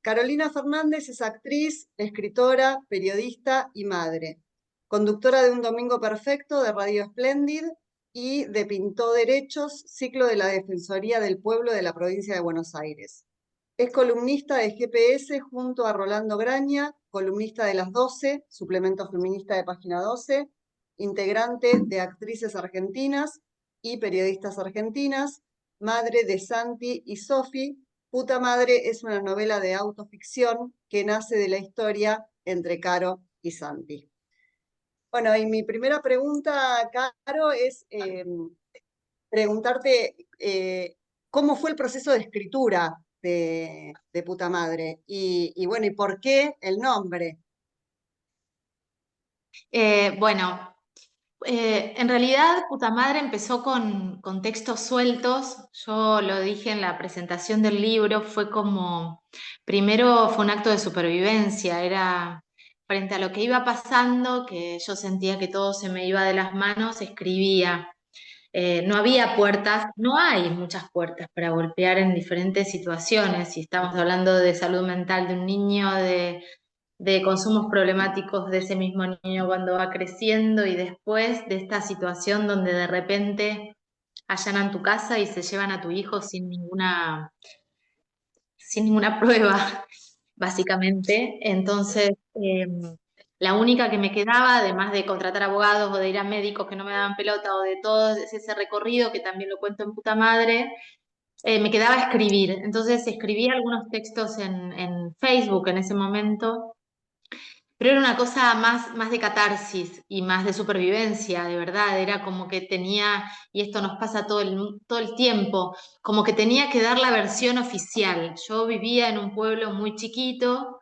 Carolina Fernández es actriz, escritora, periodista y madre. Conductora de Un Domingo Perfecto de Radio Splendid y de Pintó Derechos, ciclo de la Defensoría del Pueblo de la provincia de Buenos Aires. Es columnista de GPS junto a Rolando Graña, columnista de Las 12, suplemento feminista de Página 12, integrante de Actrices Argentinas y Periodistas Argentinas, madre de Santi y Sofi. Puta Madre es una novela de autoficción que nace de la historia entre Caro y Santi. Bueno, y mi primera pregunta, Caro, es preguntarte cómo fue el proceso de escritura de Puta Madre y bueno, y por qué el nombre. Bueno, en realidad Puta Madre empezó con textos sueltos. Yo lo dije en la presentación del libro, fue como, primero fue un acto de supervivencia, era frente a lo que iba pasando, que yo sentía que todo se me iba de las manos, escribía. No había puertas, no hay muchas puertas para golpear en diferentes situaciones. Si estamos hablando de salud mental de un niño, de consumos problemáticos de ese mismo niño cuando va creciendo y después de esta situación donde de repente allanan tu casa y se llevan a tu hijo sin ninguna prueba, básicamente. Entonces, la única que me quedaba, además de contratar abogados o de ir a médicos que no me daban pelota o de todo ese recorrido, que también lo cuento en Puta Madre, me quedaba escribir. Entonces escribí algunos textos en Facebook en ese momento, pero era una cosa más de catarsis y más de supervivencia, de verdad. Era como que tenía, y esto nos pasa todo el tiempo, como que tenía que dar la versión oficial. Yo vivía en un pueblo muy chiquito,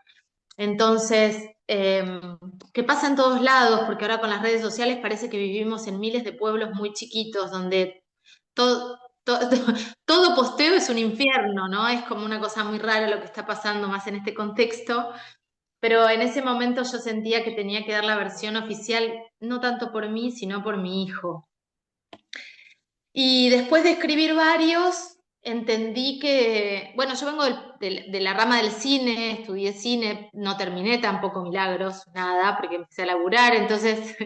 entonces, que pasa en todos lados, porque ahora con las redes sociales parece que vivimos en miles de pueblos muy chiquitos, donde todo, todo, todo posteo es un infierno, ¿no? Es como una cosa muy rara lo que está pasando más en este contexto. Pero en ese momento yo sentía que tenía que dar la versión oficial, no tanto por mí, sino por mi hijo. Y después de escribir varios, entendí que, bueno, yo vengo de la rama del cine, estudié cine, no terminé tampoco Milagros, nada, porque empecé a laburar, entonces,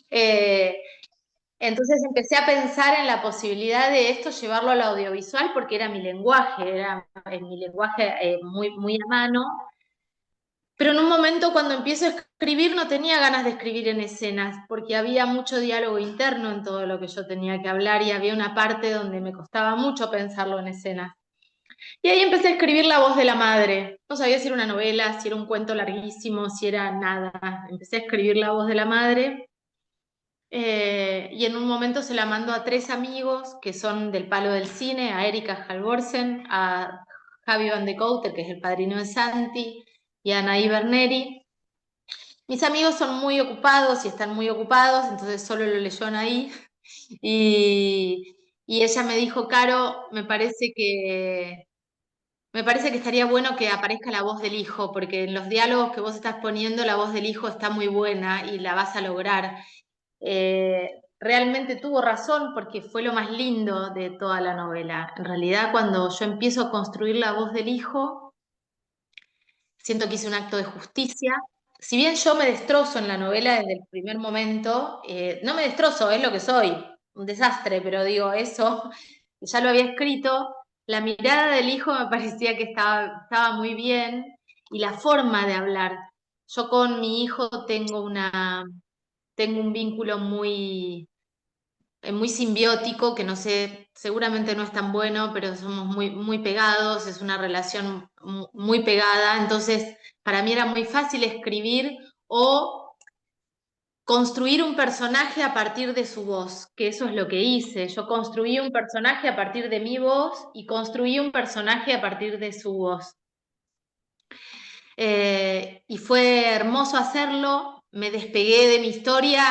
eh, entonces empecé a pensar en la posibilidad de esto llevarlo al audiovisual porque era mi lenguaje, era mi lenguaje muy, muy a mano. Pero en un momento cuando empiezo a escribir no tenía ganas de escribir en escenas, porque había mucho diálogo interno en todo lo que yo tenía que hablar y había una parte donde me costaba mucho pensarlo en escenas. Y ahí empecé a escribir La voz de la madre. No sabía si era una novela, si era un cuento larguísimo, si era nada. Empecé a escribir La voz de la madre y en un momento se la mando a tres amigos que son del palo del cine, a Erika Halvorsen, a Javi Van de Couter, que es el padrino de Santi, y a Anaí Berneri. Mis amigos son muy ocupados y están muy ocupados, entonces solo lo leyó ahí. Y, y ella me dijo, Caro, me parece que estaría bueno que aparezca la voz del hijo, porque en los diálogos que vos estás poniendo, la voz del hijo está muy buena y la vas a lograr. Realmente tuvo razón porque fue lo más lindo de toda la novela. En realidad, cuando yo empiezo a construir la voz del hijo, siento que hice un acto de justicia. Si bien yo me destrozo en la novela desde el primer momento, no me destrozo, es lo que soy, un desastre, pero digo, eso ya lo había escrito. La mirada del hijo me parecía que estaba muy bien y la forma de hablar. Yo con mi hijo tengo un vínculo muy simbiótico, que no sé, seguramente no es tan bueno, pero somos muy, muy pegados, es una relación muy pegada, entonces para mí era muy fácil escribir o construir un personaje a partir de su voz, que eso es lo que hice. Yo construí un personaje a partir de mi voz y construí un personaje a partir de su voz. Y fue hermoso hacerlo, me despegué de mi historia,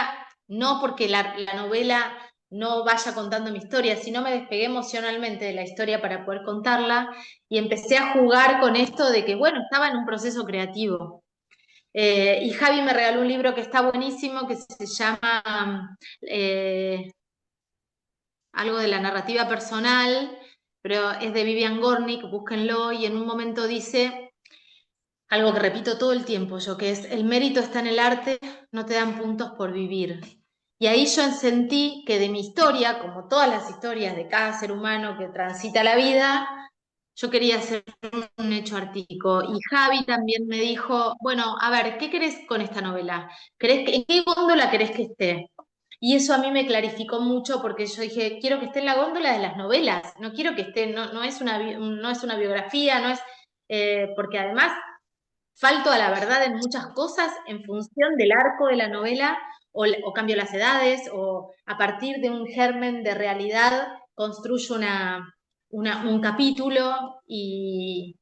no porque la novela no vaya contando mi historia, sino me despegué emocionalmente de la historia para poder contarla y empecé a jugar con esto de que, bueno, estaba en un proceso creativo. Y Javi me regaló un libro que está buenísimo, que se llama algo de la narrativa personal, pero es de Vivian Gornick, búsquenlo, y en un momento dice algo que repito todo el tiempo yo, que es el mérito está en el arte, no te dan puntos por vivir. Y ahí yo sentí que de mi historia, como todas las historias de cada ser humano que transita la vida, yo quería hacer un hecho artístico. Y Javi también me dijo, bueno, a ver, ¿qué querés con esta novela? ¿En qué góndola querés que esté? Y eso a mí me clarificó mucho porque yo dije, quiero que esté en la góndola de las novelas, no quiero que esté, no es no es una biografía, no es, porque además falto a la verdad en muchas cosas en función del arco de la novela o cambio las edades o a partir de un germen de realidad construyo un capítulo y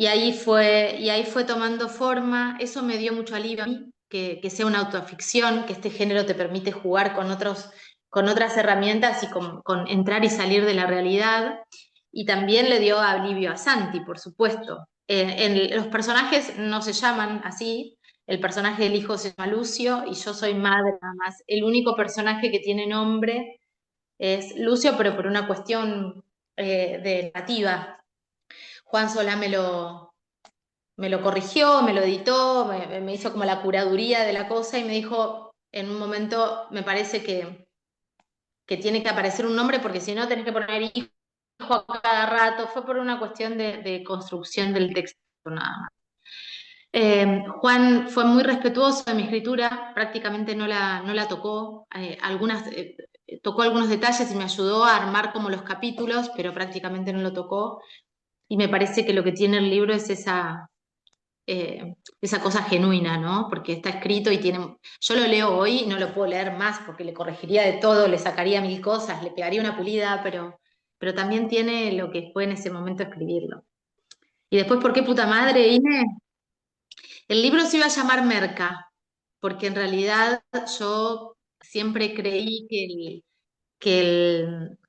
ahí fue tomando forma. Eso me dio mucho alivio a mí, que sea una autoficción, que este género te permite jugar con otras herramientas y con entrar y salir de la realidad. Y también le dio alivio a Santi, por supuesto. Los personajes no se llaman así. El personaje del hijo se llama Lucio y yo soy madre nada más. El único personaje que tiene nombre es Lucio, pero por una cuestión de nativa. Juan Solá me lo corrigió, me lo editó, me hizo como la curaduría de la cosa y me dijo en un momento, me parece que tiene que aparecer un nombre porque si no tenés que poner hijo a cada rato. Fue por una cuestión de construcción del texto nada más. Juan fue muy respetuoso de mi escritura, prácticamente no la tocó, tocó algunos detalles y me ayudó a armar como los capítulos, pero prácticamente no lo tocó. Y me parece que lo que tiene el libro es esa cosa genuina, ¿no? Porque está escrito y tiene... Yo lo leo hoy y no lo puedo leer más porque le corregiría de todo, le sacaría mil cosas, le pegaría una pulida, pero también tiene lo que fue en ese momento escribirlo. Y después, ¿por qué puta madre, Ine? El libro se iba a llamar Merca, porque en realidad yo siempre creí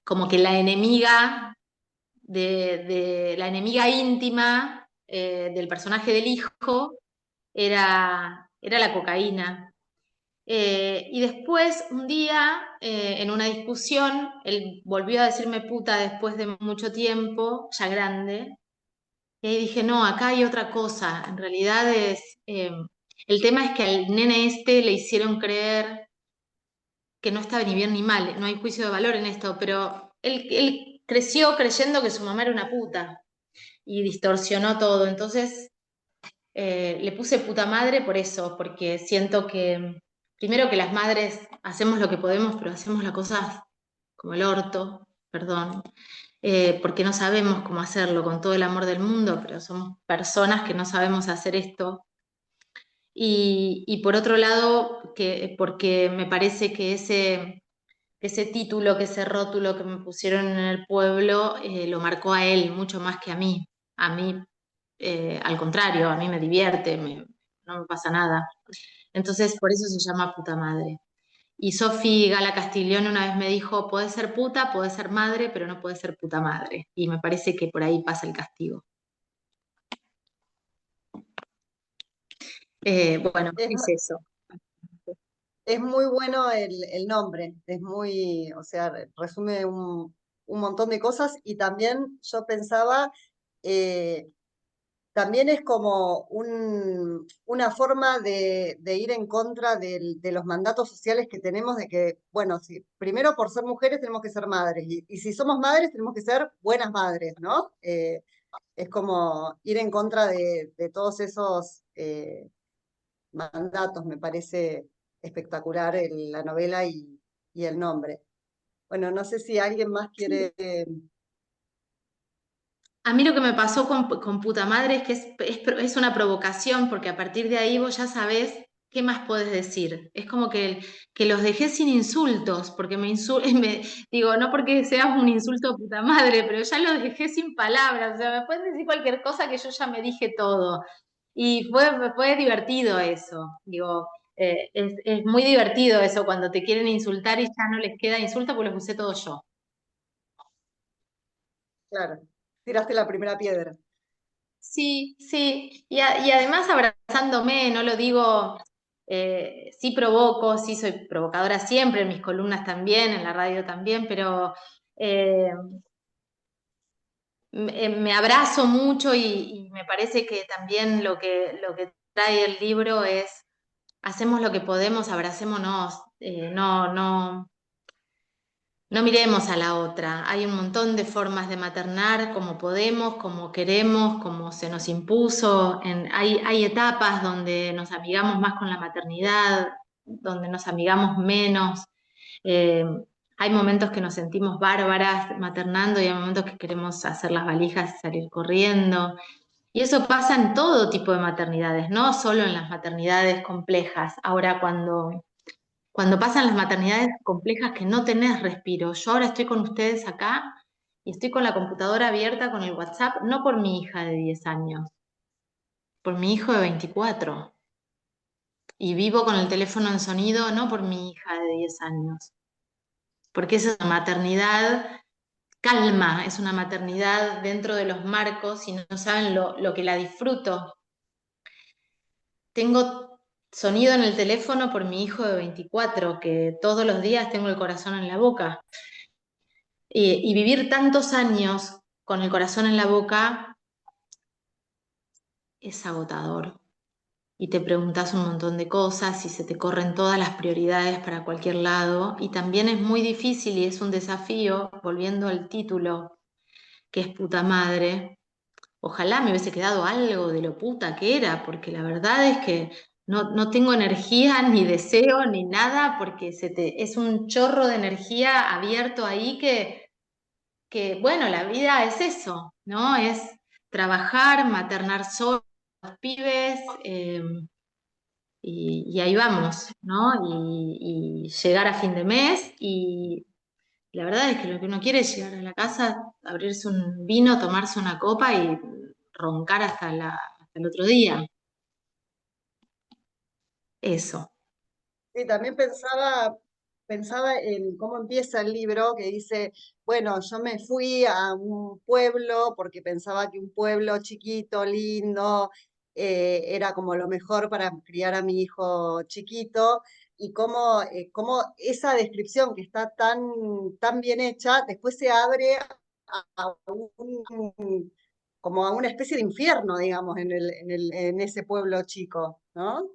como que la enemiga la enemiga íntima del personaje del hijo era la cocaína. Y después, un día, en una discusión, él volvió a decirme puta después de mucho tiempo, ya grande, y ahí dije, no, acá hay otra cosa. En realidad el tema es que al nene este le hicieron creer que no estaba ni bien ni mal, no hay juicio de valor en esto, pero él creció creyendo que su mamá era una puta y distorsionó todo. Entonces le puse puta madre por eso, porque siento que, primero que las madres hacemos lo que podemos, pero hacemos las cosas como el orto, perdón, porque no sabemos cómo hacerlo con todo el amor del mundo, pero somos personas que no sabemos hacer esto. Y por otro lado, porque me parece que ese título, que ese rótulo que me pusieron en el pueblo, lo marcó a él mucho más que a mí. A mí, al contrario, a mí me divierte, no me pasa nada. Entonces, por eso se llama puta madre. Y Sofi Gala Castiglione una vez me dijo, podés ser puta, podés ser madre, pero no podés ser puta madre. Y me parece que por ahí pasa el castigo. Bueno, Es, es eso. es muy bueno el nombre, es muy, o sea, resume un montón de cosas y también yo pensaba, eh, también es como una forma de ir en contra de los mandatos sociales que tenemos de que, bueno, si, primero por ser mujeres tenemos que ser madres y si somos madres tenemos que ser buenas madres, ¿no? Es como ir en contra de todos esos mandatos, me parece espectacular la novela y el nombre. Bueno, no sé si alguien más quiere... A mí lo que me pasó con puta madre es que es una provocación, porque a partir de ahí vos ya sabés qué más podés decir. Es como que los dejé sin insultos, porque digo, no porque sea un insulto puta madre, pero ya los dejé sin palabras. O sea, me pueden decir cualquier cosa que yo ya me dije todo. Y fue divertido eso. Digo, es muy divertido eso cuando te quieren insultar y ya no les queda insulto porque los usé todo yo. Claro, tiraste la primera piedra. Sí, sí, y además abrazándome, no lo digo, sí provoco, sí soy provocadora siempre, en mis columnas también, en la radio también, pero eh, me abrazo mucho y me parece que también lo que trae el libro es, hacemos lo que podemos, abracémonos, no miremos a la otra. Hay un montón de formas de maternar, como podemos, como queremos, como se nos impuso. Hay etapas donde nos amigamos más con la maternidad, donde nos amigamos menos. Eh, Hay momentos que nos sentimos bárbaras maternando y hay momentos que queremos hacer las valijas y salir corriendo. Y eso pasa en todo tipo de maternidades, no solo en las maternidades complejas. Ahora, cuando pasan las maternidades complejas que no tenés respiro, yo ahora estoy con ustedes acá y estoy con la computadora abierta con el WhatsApp, no por mi hija de 10 años, por mi hijo de 24. Y vivo con el teléfono en sonido, no por mi hija de 10 años, porque esa es una maternidad calma, es una maternidad dentro de los marcos y no saben lo que la disfruto. Tengo sonido en el teléfono por mi hijo de 24, que todos los días tengo el corazón en la boca. Y vivir tantos años con el corazón en la boca es agotador. Y te preguntas un montón de cosas y se te corren todas las prioridades para cualquier lado. Y también es muy difícil y es un desafío, volviendo al título, que es puta madre. Ojalá me hubiese quedado algo de lo puta que era, porque la verdad es que no tengo energía, ni deseo, ni nada, porque es un chorro de energía abierto ahí bueno, la vida es eso, ¿no? Es trabajar, maternar solo a los pibes, y ahí vamos, ¿no? Y llegar a fin de mes, y la verdad es que lo que uno quiere es llegar a la casa, abrirse un vino, tomarse una copa y roncar hasta el otro día. Eso. Sí, también pensaba en cómo empieza el libro, que dice, bueno, yo me fui a un pueblo porque pensaba que un pueblo chiquito, lindo, era como lo mejor para criar a mi hijo chiquito, y cómo esa descripción que está tan bien hecha, después se abre a como a una especie de infierno, digamos, en ese pueblo chico, ¿no?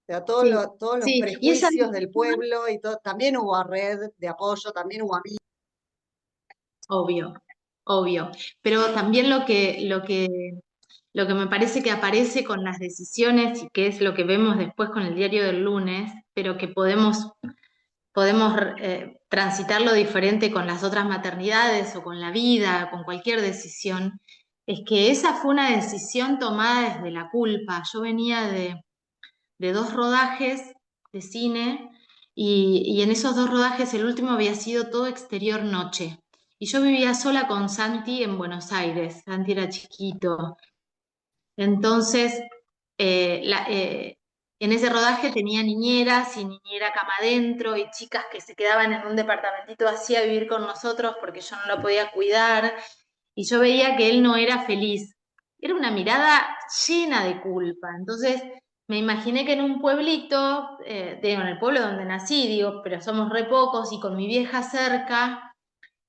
Sea, Sí, todos los sí. Y esa prejuicios del pueblo y todo, también hubo red de apoyo, también hubo amigos. obvio, obvio. Pero también lo que me parece que aparece con las decisiones y que es lo que vemos después con el diario del lunes, pero que podemos transitarlo diferente con las otras maternidades o con la vida, con cualquier decisión, es que esa fue una decisión tomada desde la culpa. Yo venía de 2 rodajes de cine y en esos 2 rodajes el último había sido todo exterior noche. Y yo vivía sola con Santi en Buenos Aires. Santi era chiquito. Entonces, en ese rodaje tenía niñeras y niñera cama adentro y chicas que se quedaban en un departamentito así a vivir con nosotros porque yo no lo podía cuidar. Y yo veía que él no era feliz. Era una mirada llena de culpa. Entonces, me imaginé que en un pueblito, digo, en el pueblo donde nací, digo, pero somos re pocos y con mi vieja cerca,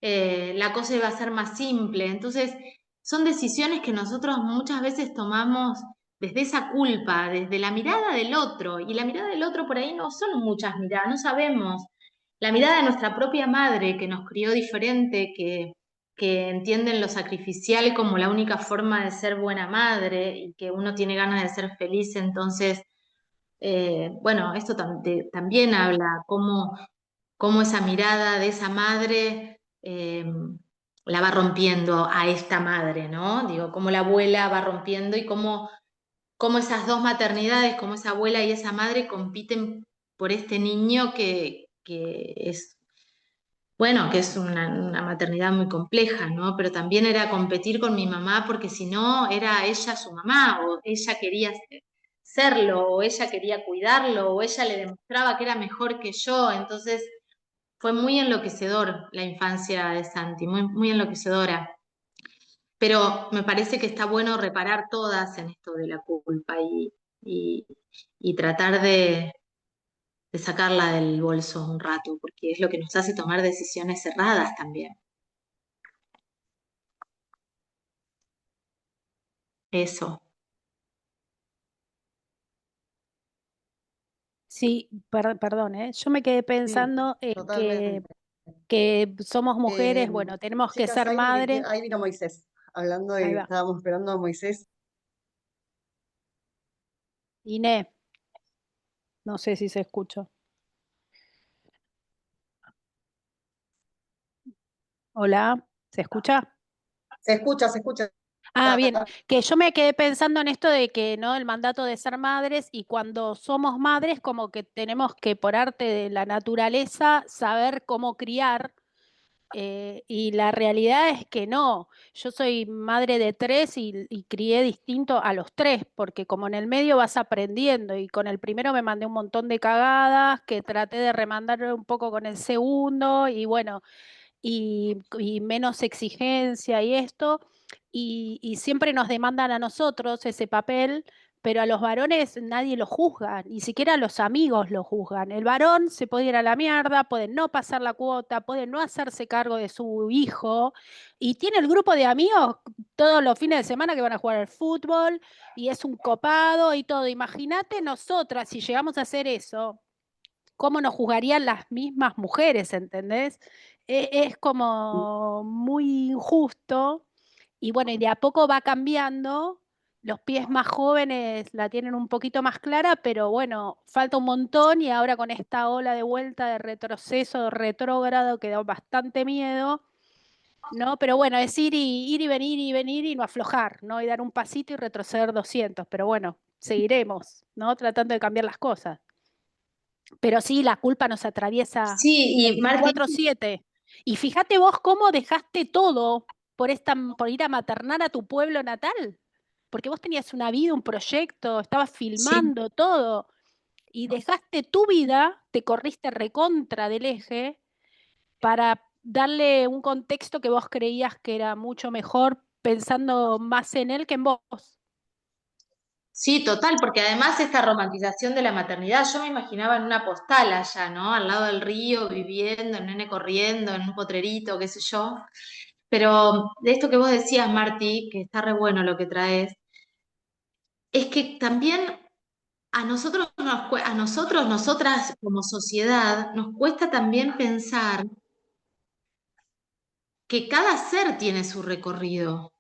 la cosa iba a ser más simple. Entonces, son decisiones que nosotros muchas veces tomamos desde esa culpa, desde la mirada del otro. Y la mirada del otro por ahí no son muchas miradas, no sabemos. La mirada de nuestra propia madre que nos crió diferente, que entienden lo sacrificial como la única forma de ser buena madre y que uno tiene ganas de ser feliz. Entonces, bueno, esto también habla cómo esa mirada de esa madre la va rompiendo a esta madre, ¿no? Digo, cómo la abuela va rompiendo y cómo esas dos maternidades, como esa abuela y esa madre compiten por este niño que es, bueno, que es una maternidad muy compleja, ¿no? Pero también era competir con mi mamá porque si no era ella su mamá o ella quería serlo o ella quería cuidarlo o ella le demostraba que era mejor que yo, entonces fue muy enloquecedor la infancia de Santi, muy, muy enloquecedora. Pero me parece que está bueno reparar todas en esto de la culpa y, y tratar de sacarla del bolso un rato, porque es lo que nos hace tomar decisiones cerradas también. eso. Sí, perdón, ¿eh? Yo me quedé Sí, pensando totalmente. que somos mujeres, Eh, bueno, tenemos que Chicas, ser madres. ahí vino Moisés, hablando de Ahí que va. estábamos esperando a Moisés. Inés, no sé si se escucha. Hola, ¿se escucha? Se escucha, se escucha. Ah, bien, que yo me quedé pensando en esto de que, ¿no? El mandato de ser madres y cuando somos madres como que tenemos que, por arte de la naturaleza, saber cómo criar. Y la realidad es que no. Yo soy madre de tres y crié distinto a los tres, porque como en el medio vas aprendiendo y con el primero me mandé un montón de cagadas que traté de remandar un poco con el segundo y bueno, y menos exigencia y esto, y siempre nos demandan a nosotros ese papel, pero a los varones nadie lo juzga, ni siquiera los amigos lo juzgan. El varón se puede ir a la mierda, puede no pasar la cuota, puede no hacerse cargo de su hijo, y tiene el grupo de amigos todos los fines de semana que van a jugar al fútbol, y es un copado y todo. Imagínate nosotras si llegamos a hacer eso, cómo nos juzgarían las mismas mujeres, ¿entendés? Es como muy injusto y bueno, y de a poco va cambiando. Los pies más jóvenes la tienen un poquito más clara, pero bueno, falta un montón y ahora con esta ola de vuelta de retroceso, de retrógrado, que da bastante miedo, ¿no? Pero bueno, es ir y venir y no aflojar, ¿no? Y dar un pasito y retroceder 200, pero bueno, seguiremos, ¿no? Tratando de cambiar las cosas. Pero sí, la culpa nos atraviesa Sí, y Martín, 24/7. Y fíjate vos cómo dejaste todo por ir a maternar a tu pueblo natal. Porque vos tenías una vida, un proyecto, estabas sí. filmando todo. Y dejaste tu vida, te corriste recontra del eje para darle un contexto que vos creías que era mucho mejor, pensando más en él que en vos. Sí, total, porque además esta romantización de la maternidad, yo me imaginaba en una postal allá, ¿no? Al lado del río, viviendo, el nene corriendo, en un potrerito, qué sé yo. Pero de esto que vos decías, Marti, que está re bueno lo que traes, es que también a nosotros, nosotras como sociedad, nos cuesta también pensar que cada ser tiene su recorrido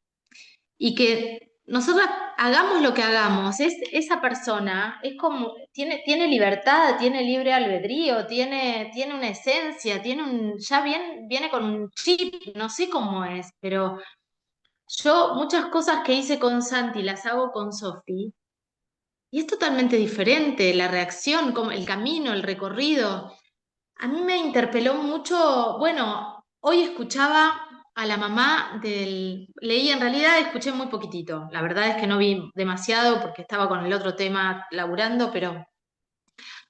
y que nosotros hagamos lo que hagamos, esa persona es como, tiene libertad, tiene libre albedrío, tiene una esencia, viene con un chip, no sé cómo es, pero yo muchas cosas que hice con Santi las hago con Sofi y es totalmente diferente la reacción, como el camino, el recorrido. A mí me interpeló mucho, bueno, hoy escuchaba a la mamá leí en realidad, escuché muy poquitito, la verdad es que no vi demasiado porque estaba con el otro tema laburando, pero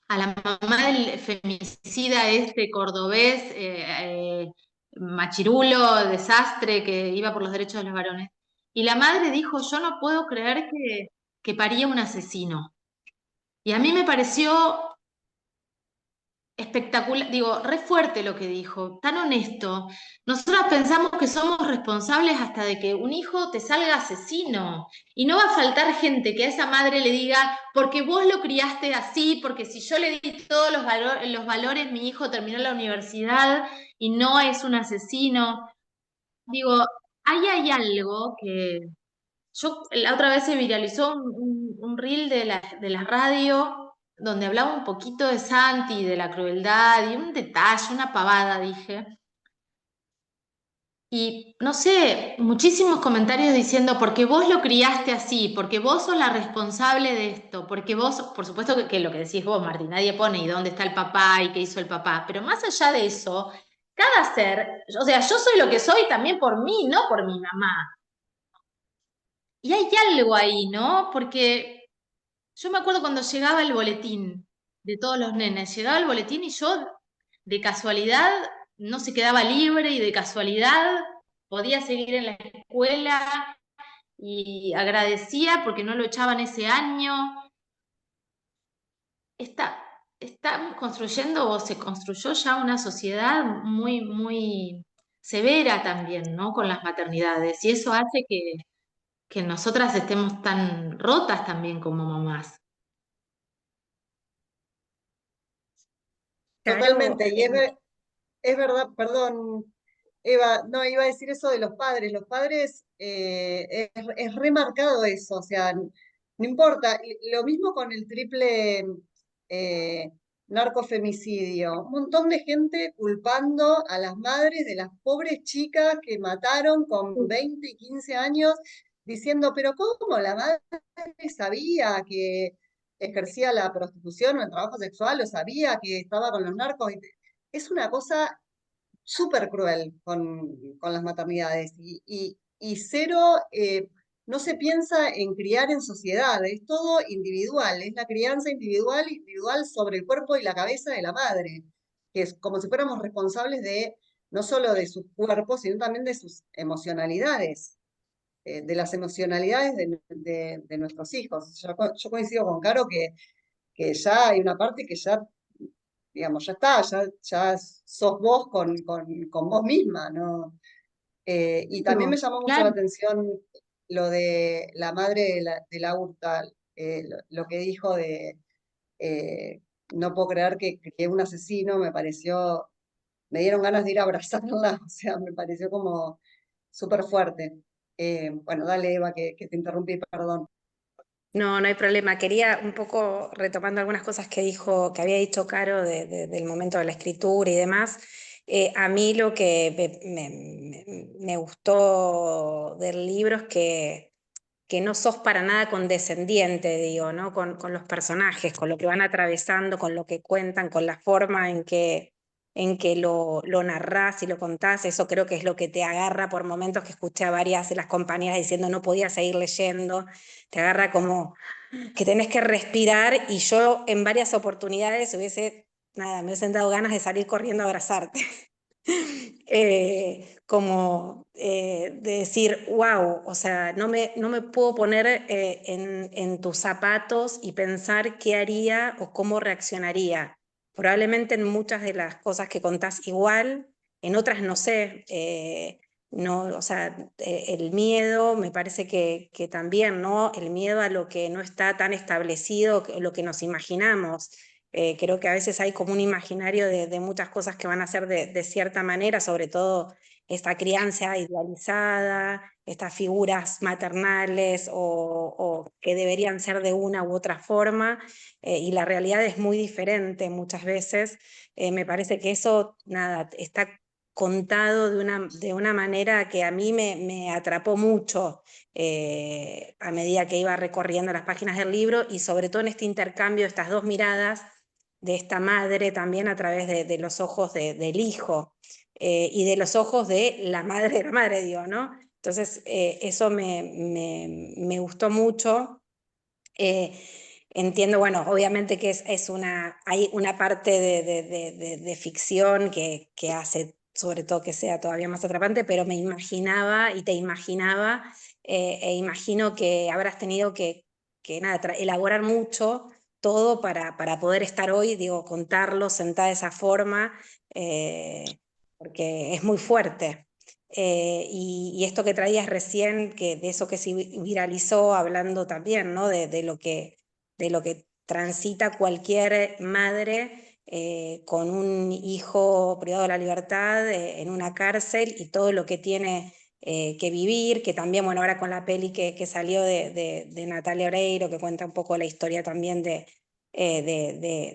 a la mamá del femicida este cordobés, machirulo, desastre, que iba por los derechos de los varones. Y la madre dijo, yo no puedo creer que paría un asesino. Y a mí me pareció espectacular, digo, re fuerte lo que dijo, tan honesto. Nosotras pensamos que somos responsables hasta de que un hijo te salga asesino. Y no va a faltar gente que a esa madre le diga, porque vos lo criaste así, porque si yo le di todos los valores, mi hijo terminó la universidad y no es un asesino. Digo, ahí hay algo que la otra vez se viralizó un reel de la radio donde hablaba un poquito de Santi, de la crueldad y un detalle, una pavada, dije. Y no sé, muchísimos comentarios diciendo, porque vos lo criaste así, porque vos sos la responsable de esto, porque vos, por supuesto que lo que decís vos, Martín, nadie pone y dónde está el papá y qué hizo el papá, pero más allá de eso, cada ser, o sea, yo soy lo que soy también por mí, no por mi mamá. Y hay algo ahí, ¿no? Porque yo me acuerdo cuando llegaba el boletín de todos los nenes, llegaba el boletín y yo de casualidad no se quedaba libre y de casualidad podía seguir en la escuela y agradecía porque no lo echaban ese año. Estamos construyendo o se construyó ya una sociedad muy, muy severa también, ¿no? Con las maternidades y eso hace que nosotras estemos tan rotas también como mamás. Totalmente. Caro, Y es verdad, perdón, Eva, no, iba a decir eso de los padres. Los padres, es remarcado eso, o sea, no importa. Y lo mismo con el triple eh, narcofemicidio. Un montón de gente culpando a las madres de las pobres chicas que mataron con 20 y 15 años, diciendo, pero ¿cómo la madre sabía que ejercía la prostitución o el trabajo sexual, o sabía que estaba con los narcos? Es una cosa súper cruel con las maternidades y cero, no se piensa en criar en sociedad, es todo individual, es la crianza individual sobre el cuerpo y la cabeza de la madre, que es como si fuéramos responsables de no solo de sus cuerpos, sino también de sus emocionalidades, de las emocionalidades de nuestros hijos. Yo coincido con Caro que ya hay una parte que ya, digamos, ya está, ya sos vos con vos misma, ¿no? Y también me llamó mucho la Claro. atención lo de la madre de la Hurta, lo que dijo de eh, no puedo creer que un asesino, me dieron ganas de ir a abrazarla, o sea, me pareció como súper fuerte. Bueno, dale, Eva, que te interrumpí, perdón. no, no hay problema. Quería un poco, retomando algunas cosas que dijo, que había dicho Caro del momento de la escritura y demás. A mí lo que me gustó del libro es que no sos para nada condescendiente, digo, ¿no? Con los personajes, con lo que van atravesando, con lo que cuentan, con la forma en que lo narrás y lo contás. Eso creo que es lo que te agarra por momentos, que escuché a varias de las compañeras diciendo no podía seguir leyendo. Te agarra como que tenés que respirar, y yo en varias oportunidades me hubiesen dado ganas de salir corriendo a abrazarte. De decir, wow, o sea, no me puedo poner en tus zapatos y pensar qué haría o cómo reaccionaría. Probablemente en muchas de las cosas que contás igual, en otras no sé. No, o sea, el miedo me parece que también, ¿no? El miedo a lo que no está tan establecido, lo que nos imaginamos. Creo que a veces hay como un imaginario de muchas cosas que van a ser de cierta manera, sobre todo esta crianza idealizada, estas figuras maternales o que deberían ser de una u otra forma, y la realidad es muy diferente muchas veces. Me parece que eso, nada, está contado de una manera que a mí me atrapó mucho, a medida que iba recorriendo las páginas del libro, y sobre todo en este intercambio de estas dos miradas de esta madre también a través de los ojos del hijo, y de los ojos de la madre, digo, ¿no? Entonces, eso me gustó mucho. Eh, Entiendo, bueno, obviamente que hay una parte de ficción que hace sobre todo que sea todavía más atrapante, pero me imaginaba y te imaginaba, e imagino que habrás tenido que nada, elaborar mucho todo para poder estar hoy, digo, contarlo sentada de esa forma, porque es muy fuerte. Y esto que traías recién, de eso que se viralizó, hablando también, ¿no? de lo que transita cualquier madre, con un hijo privado de la libertad, en una cárcel, y todo lo que tiene que vivir, que también, bueno, ahora con la peli que salió de Natalia Oreiro, que cuenta un poco la historia también de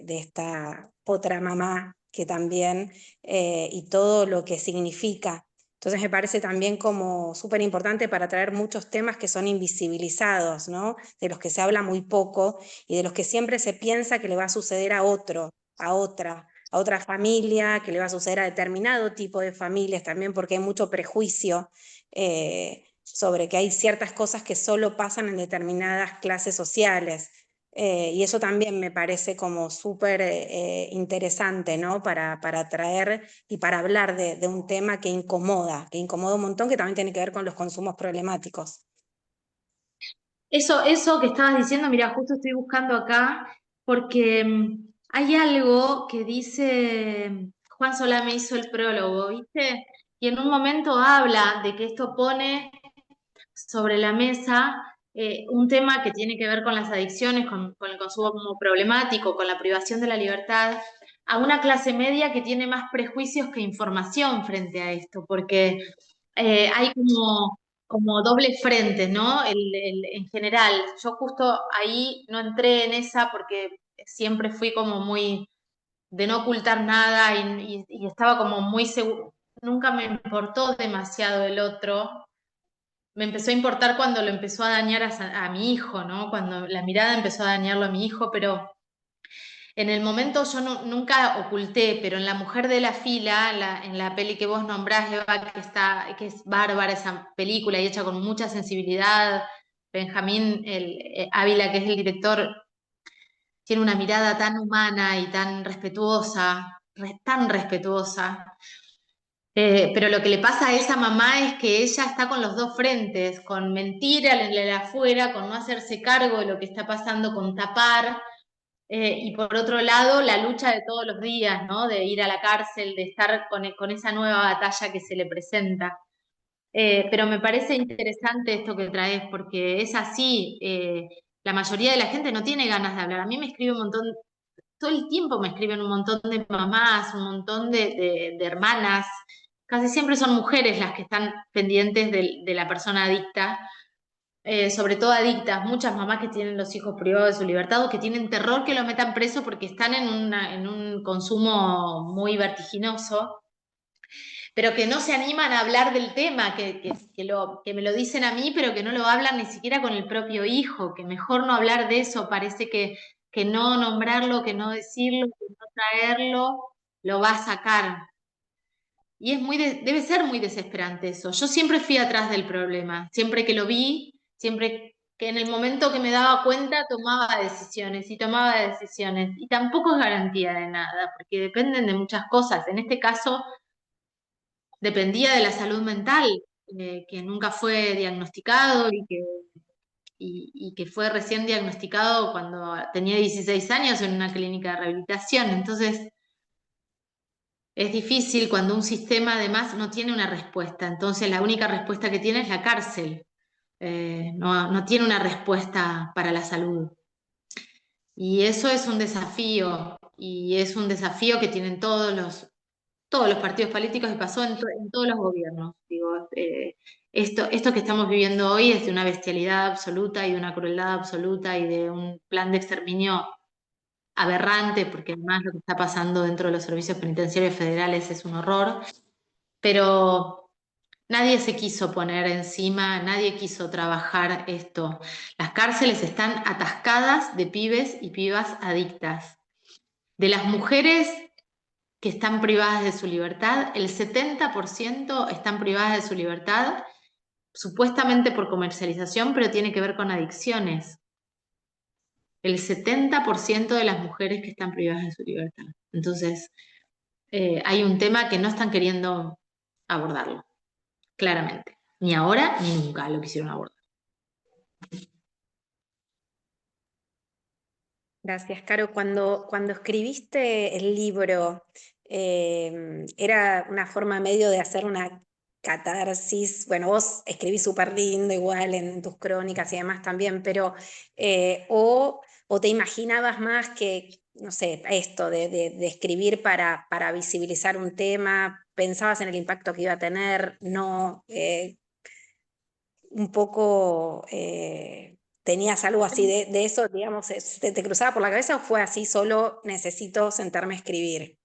esta otra mamá que también, y todo lo que significa. Entonces me parece también como súper importante para traer muchos temas que son invisibilizados, ¿no? De los que se habla muy poco y de los que siempre se piensa que le va a suceder a otro, a otra familia, que le va a suceder a determinado tipo de familias también, porque hay mucho prejuicio, sobre que hay ciertas cosas que solo pasan en determinadas clases sociales. Y eso también me parece como súper interesante, ¿no? Para traer y para hablar de un tema que incomoda un montón, que también tiene que ver con los consumos problemáticos. Eso que estabas diciendo, mira, justo estoy buscando acá, porque hay algo que dice, Juan Solá me hizo el prólogo, ¿viste? Y en un momento habla de que esto pone sobre la mesa un tema que tiene que ver con las adicciones, con el consumo como problemático, con la privación de la libertad, a una clase media que tiene más prejuicios que información frente a esto, porque hay como doble frente, ¿no? En general, yo justo ahí no entré en esa porque siempre fui como muy de no ocultar nada y estaba como muy seguro, nunca me importó demasiado el otro. Me empezó a importar cuando lo empezó a dañar a mi hijo, ¿no? Cuando la mirada empezó a dañarlo a mi hijo, pero en el momento yo nunca oculté, pero en La Mujer de la Fila, en la peli que vos nombrás, Eva, que es bárbara esa película y hecha con mucha sensibilidad, Benjamín Ávila, que es el director, tiene una mirada tan humana y tan respetuosa, tan respetuosa. Pero lo que le pasa a esa mamá es que ella está con los dos frentes, con mentir en el afuera, con no hacerse cargo de lo que está pasando, con tapar, y por otro lado la lucha de todos los días, ¿no? De ir a la cárcel, de estar con esa nueva batalla que se le presenta. Pero me parece interesante esto que traes, porque es así, la mayoría de la gente no tiene ganas de hablar. A mí me escribe un montón, todo el tiempo me escriben un montón de mamás, un montón de hermanas, casi siempre son mujeres las que están pendientes de la persona adicta, sobre todo adictas, muchas mamás que tienen los hijos privados de su libertad o que tienen terror que lo metan preso porque están en un consumo muy vertiginoso, pero que no se animan a hablar del tema, que me lo dicen a mí, pero que no lo hablan ni siquiera con el propio hijo, que mejor no hablar de eso, parece que no nombrarlo, que no decirlo, que no traerlo, lo va a sacar. Y debe ser muy desesperante eso. Yo siempre fui atrás del problema, siempre que lo vi, siempre que en el momento que me daba cuenta tomaba decisiones y tomaba decisiones. Y tampoco es garantía de nada, porque dependen de muchas cosas. En este caso, dependía de la salud mental, que nunca fue diagnosticado y que fue recién diagnosticado cuando tenía 16 años en una clínica de rehabilitación. Entonces, es difícil cuando un sistema además no tiene una respuesta. Entonces, la única respuesta que tiene es la cárcel. No tiene una respuesta para la salud. Y eso es un desafío, y es un desafío que tienen todos los partidos políticos y pasó en todos los gobiernos. Digo, esto que estamos viviendo hoy es de una bestialidad absoluta y de una crueldad absoluta y de un plan de exterminio aberrante, porque además lo que está pasando dentro de los servicios penitenciarios federales es un horror, pero nadie se quiso poner encima, nadie quiso trabajar esto. Las cárceles están atascadas de pibes y pibas adictas. De las mujeres que están privadas de su libertad, el 70% están privadas de su libertad, supuestamente por comercialización, pero tiene que ver con adicciones. El 70% de las mujeres que están privadas de su libertad. Entonces, hay un tema que no están queriendo abordarlo, claramente. Ni ahora ni nunca lo quisieron abordar. Gracias, Caro. Cuando escribiste el libro, era una forma medio de hacer una catarsis. Bueno, vos escribís súper lindo igual en tus crónicas y demás también, pero o te imaginabas más que, no sé, esto de escribir para visibilizar un tema, pensabas en el impacto que iba a tener, no, un poco tenías algo así de eso, digamos, te cruzaba por la cabeza o fue así, solo necesito sentarme a escribir?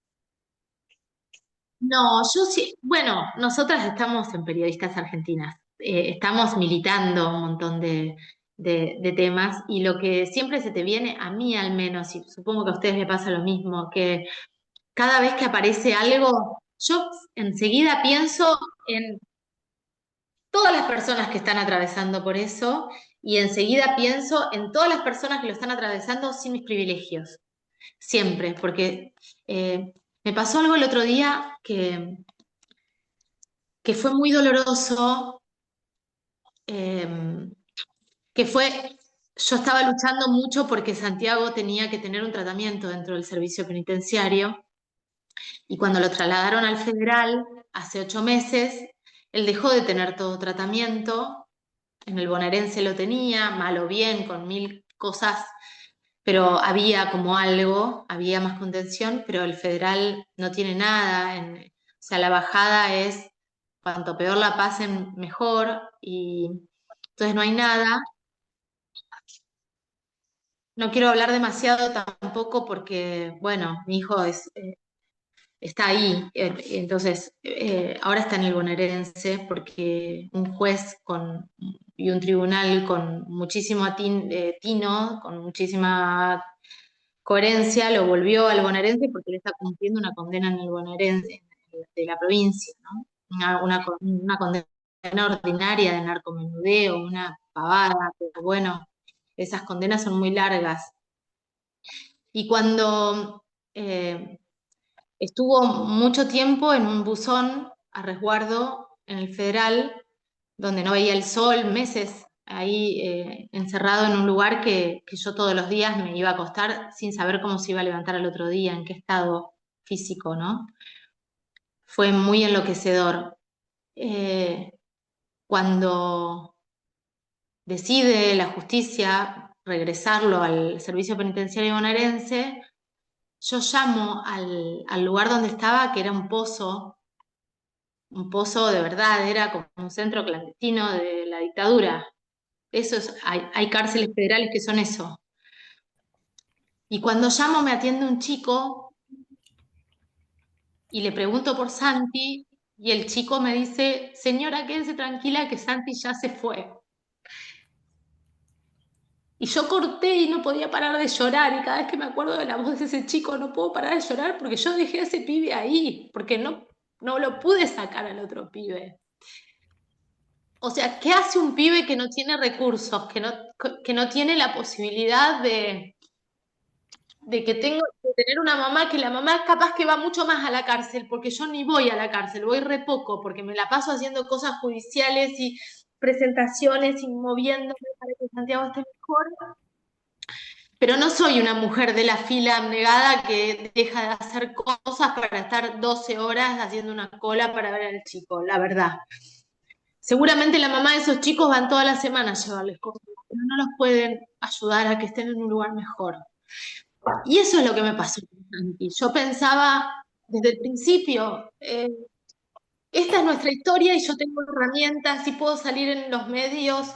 No, yo sí, bueno, nosotras estamos en Periodistas Argentinas, estamos militando un montón de temas y lo que siempre se te viene, a mí al menos, y supongo que a ustedes les pasa lo mismo, que cada vez que aparece algo, yo enseguida pienso en todas las personas que están atravesando por eso y enseguida pienso en todas las personas que lo están atravesando sin mis privilegios. Siempre, porque me pasó algo el otro día que fue muy doloroso, que fue, yo estaba luchando mucho porque Santiago tenía que tener un tratamiento dentro del servicio penitenciario y cuando lo trasladaron al federal hace 8 meses, él dejó de tener todo tratamiento, en el bonaerense lo tenía, mal o bien, con 1000 cosas, pero había como algo, había más contención, pero el federal no tiene nada, o sea, la bajada es cuanto peor la pasen, mejor, y entonces no hay nada. No quiero hablar demasiado tampoco porque, bueno, mi hijo está ahí, entonces ahora está en el bonaerense porque un juez y un tribunal con muchísimo tino, con muchísima coherencia, lo volvió al bonaerense porque él está cumpliendo una condena en el bonaerense de la provincia, ¿no? Una condena ordinaria de narcomenudeo, una pavada, pero bueno, esas condenas son muy largas. Y cuando estuvo mucho tiempo en un buzón a resguardo en el Federal, donde no veía el sol, meses ahí encerrado en un lugar que yo todos los días me iba a acostar sin saber cómo se iba a levantar al otro día, en qué estado físico, ¿no? Fue muy enloquecedor. Cuando decide la justicia regresarlo al servicio penitenciario bonaerense, yo llamo al lugar donde estaba, que era un pozo de verdad, era como un centro clandestino de la dictadura. Hay cárceles federales que son eso. Y cuando llamo me atiende un chico y le pregunto por Santi y el chico me dice, señora, quédese tranquila que Santi ya se fue. Y yo corté y no podía parar de llorar, y cada vez que me acuerdo de la voz de ese chico no puedo parar de llorar porque yo dejé a ese pibe ahí, porque no lo pude sacar al otro pibe. O sea, ¿qué hace un pibe que no tiene recursos, que no tiene la posibilidad de que tengo que tener una mamá, que la mamá capaz que va mucho más a la cárcel, porque yo ni voy a la cárcel, voy re poco, porque me la paso haciendo cosas judiciales y presentaciones y moviéndome para que Santiago esté mejor? Pero no soy una mujer de la fila abnegada que deja de hacer cosas para estar 12 horas haciendo una cola para ver al chico, la verdad. Seguramente la mamá de esos chicos van toda la semana a llevarles cosas, pero no los pueden ayudar a que estén en un lugar mejor. Y eso es lo que me pasó con Santi. Yo pensaba desde el principio, esta es nuestra historia y yo tengo herramientas y puedo salir en los medios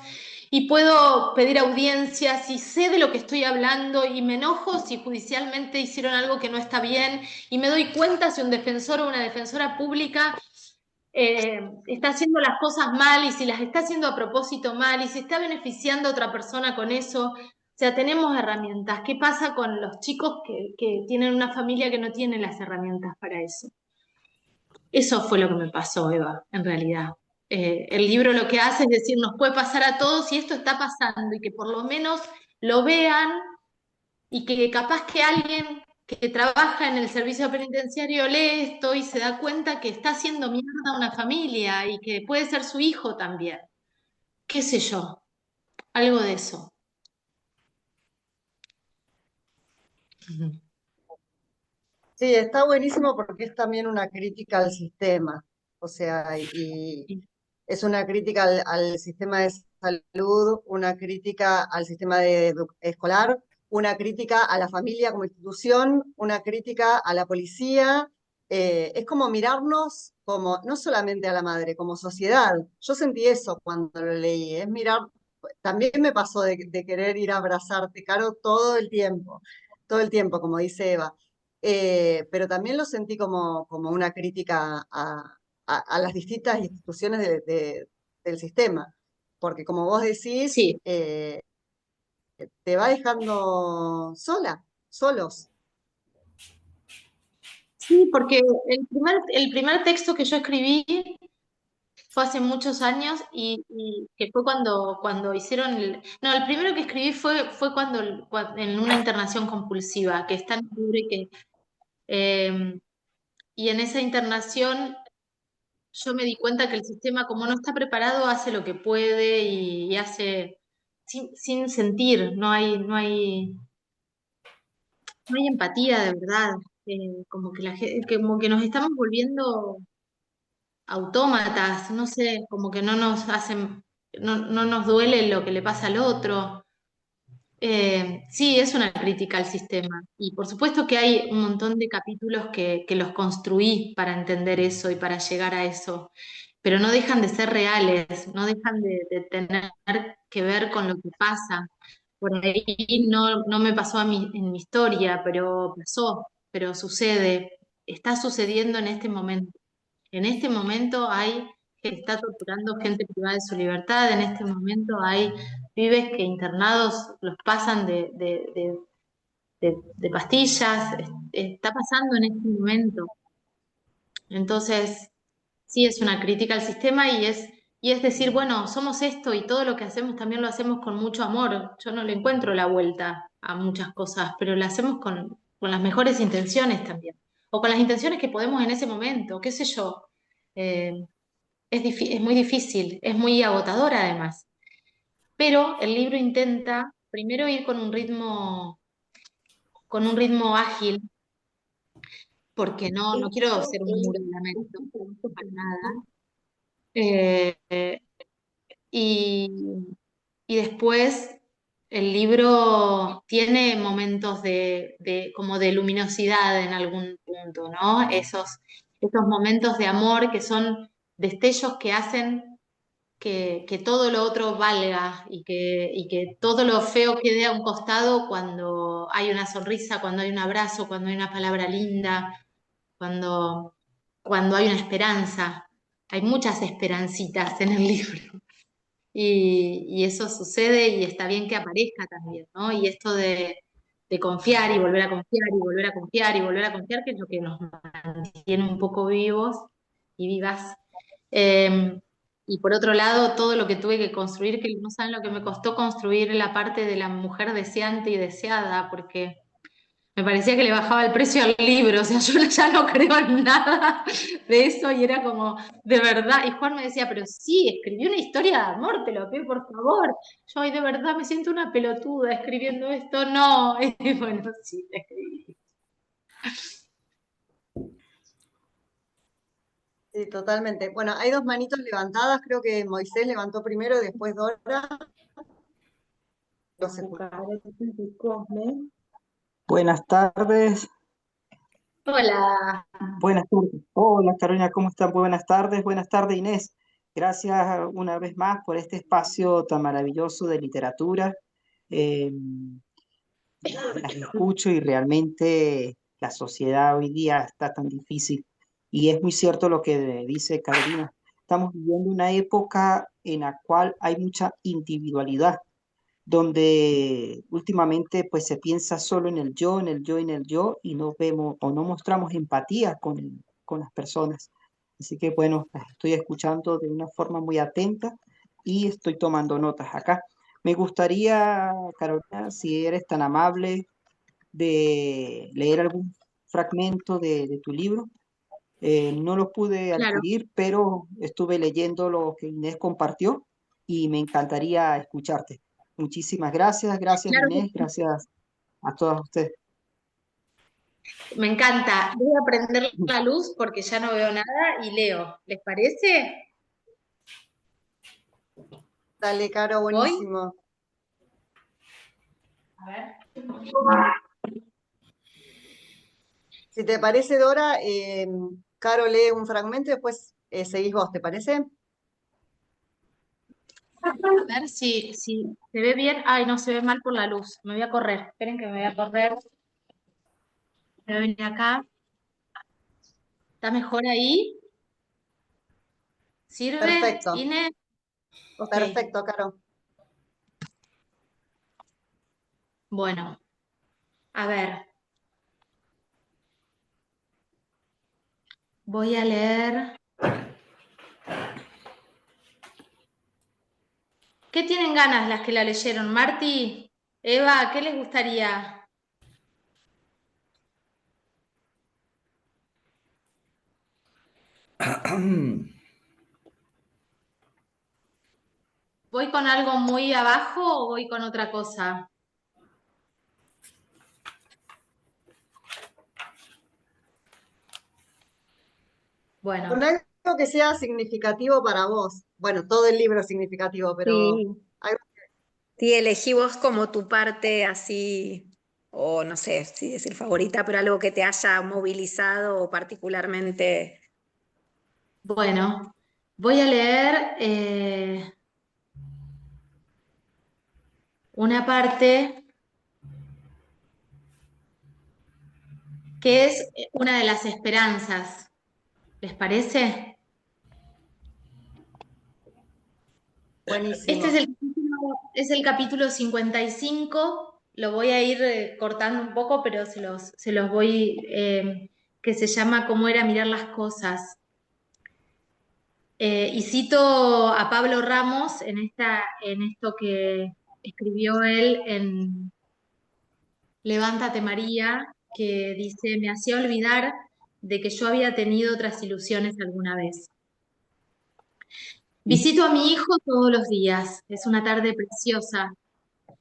y puedo pedir audiencias y sé de lo que estoy hablando y me enojo si judicialmente hicieron algo que no está bien y me doy cuenta si un defensor o una defensora pública está haciendo las cosas mal y si las está haciendo a propósito mal y si está beneficiando a otra persona con eso. O sea, tenemos herramientas. ¿Qué pasa con los chicos que tienen una familia que no tiene las herramientas para eso? Eso fue lo que me pasó, Eva, en realidad. El libro lo que hace es decir, nos puede pasar a todos y esto está pasando y que por lo menos lo vean y que capaz que alguien que trabaja en el servicio penitenciario lee esto y se da cuenta que está haciendo mierda a una familia y que puede ser su hijo también. ¿Qué sé yo? Algo de eso. Sí, está buenísimo porque es también una crítica al sistema, o sea, y es una crítica al sistema de salud, una crítica al sistema escolar, una crítica a la familia como institución, una crítica a la policía. Es como mirarnos como, no solamente a la madre, como sociedad. Yo sentí eso cuando lo leí, es mirar, también me pasó de querer ir a abrazarte, Caro, todo el tiempo, como dice Eva. Pero también lo sentí como una crítica a las distintas instituciones del sistema, porque como vos decís, Sí, te va dejando solos. sí, porque el primer texto que yo escribí fue hace muchos años y que fue cuando hicieron no, el primero que escribí fue en una internación compulsiva, que está en el libro eh, y en esa internación yo me di cuenta que el sistema, como no está preparado, hace lo que puede y hace sin sentir, no hay empatía de verdad. Como que nos estamos volviendo autómatas, no sé, como que no nos hacen no nos duele lo que le pasa al otro. Sí, es una crítica al sistema. Y por supuesto que hay un montón de capítulos que los construí para entender eso y para llegar a eso, pero no dejan de ser reales, no dejan de tener que ver con lo que pasa. Por ahí no me pasó en mi historia, pero pasó, pero sucede, está sucediendo en este momento. En este momento hay que está torturando gente privada de su libertad, en este momento hay pibes que internados los pasan de pastillas, está pasando en este momento. Entonces, sí es una crítica al sistema y es decir, bueno, somos esto y todo lo que hacemos también lo hacemos con mucho amor. Yo no le encuentro la vuelta a muchas cosas, pero lo hacemos con las mejores intenciones también. O con las intenciones que podemos en ese momento, qué sé yo. Eh, es muy difícil, es muy agotador además. Pero el libro intenta primero ir con un ritmo ágil, porque no quiero ser un muro de lamento, para nada. Eh, eh, y, y después el libro tiene momentos como de luminosidad en algún punto, ¿no? Esos momentos de amor que son destellos que hacen que todo lo otro valga y que todo lo feo quede a un costado cuando hay una sonrisa, cuando hay un abrazo, cuando hay una palabra linda, cuando, cuando hay una esperanza. Hay muchas esperancitas en el libro. Y eso sucede y está bien que aparezca también, ¿no? Y esto de confiar y volver a confiar y volver a confiar y volver a confiar, que es lo que nos mantiene un poco vivos y vivas. Eh, y por otro lado, todo lo que tuve que construir, que no saben lo que me costó construir la parte de la mujer deseante y deseada, porque me parecía que le bajaba el precio al libro, o sea, yo ya no creo en nada de eso y era como, de verdad, y Juan me decía, pero sí, escribí una historia de amor, te lo pido por favor. Yo, ay, de verdad, me siento una pelotuda escribiendo esto, no, y bueno, sí, la escribí. Sí, totalmente. Bueno, hay dos manitos levantadas, creo que Moisés levantó primero y después Dora. Los escucho. Buenas tardes, Hola, buenas tardes. Hola Carolina, ¿cómo están? Buenas tardes Inés. Gracias una vez más por este espacio tan maravilloso de literatura. Eh, las escucho y realmente la sociedad hoy día está tan difícil. Y es muy cierto lo que dice Carolina. Estamos viviendo una época en la cual hay mucha individualidad donde últimamente pues se piensa solo en el yo, en el yo, en el yo y no vemos o no mostramos empatía con las personas. Así que bueno, las estoy escuchando de una forma muy atenta y estoy tomando notas acá. Me gustaría, Carolina, si eres tan amable de leer algún fragmento de tu libro. No lo pude claro. adquirir, pero estuve leyendo lo que Inés compartió y me encantaría escucharte. Muchísimas gracias, gracias Claro que Inés, sí. gracias a todas ustedes. Me encanta. Voy a prender la luz porque ya no veo nada y leo. ¿Les parece? Dale, Caro, ¿Voy? buenísimo. A ver. Si te parece, Dora, Caro lee un fragmento y después seguís vos, ¿te parece? A ver si se ve bien. Ay, no se ve mal por la luz. Me voy a correr. Esperen que me voy a correr. Voy a venir acá. ¿Está mejor ahí? ¿Sirve, Perfecto, Inés? Ok. perfecto, Caro. Bueno, a ver. Voy a leer. ¿Qué tienen ganas las que la leyeron? Marti, Eva, ¿qué les gustaría? ¿Voy con algo muy abajo o voy con otra cosa? Bueno, Con algo algo que sea significativo para vos. Bueno, todo el libro es significativo, pero Sí, algo. sí, elegí vos como tu parte así, o no sé si decir favorita, pero algo que te haya movilizado o particularmente. Bueno, voy a leer una parte que es una de las esperanzas. ¿Les parece? Este Buenísimo. es el capítulo 55. Lo voy a ir cortando un poco, pero se los voy, que se llama ¿Cómo era mirar las cosas? Y cito a Pablo Ramos en esto que escribió él en Levántate María, que dice, me hacía olvidar de que yo había tenido otras ilusiones alguna vez. Visito a mi hijo todos los días. Es una tarde preciosa.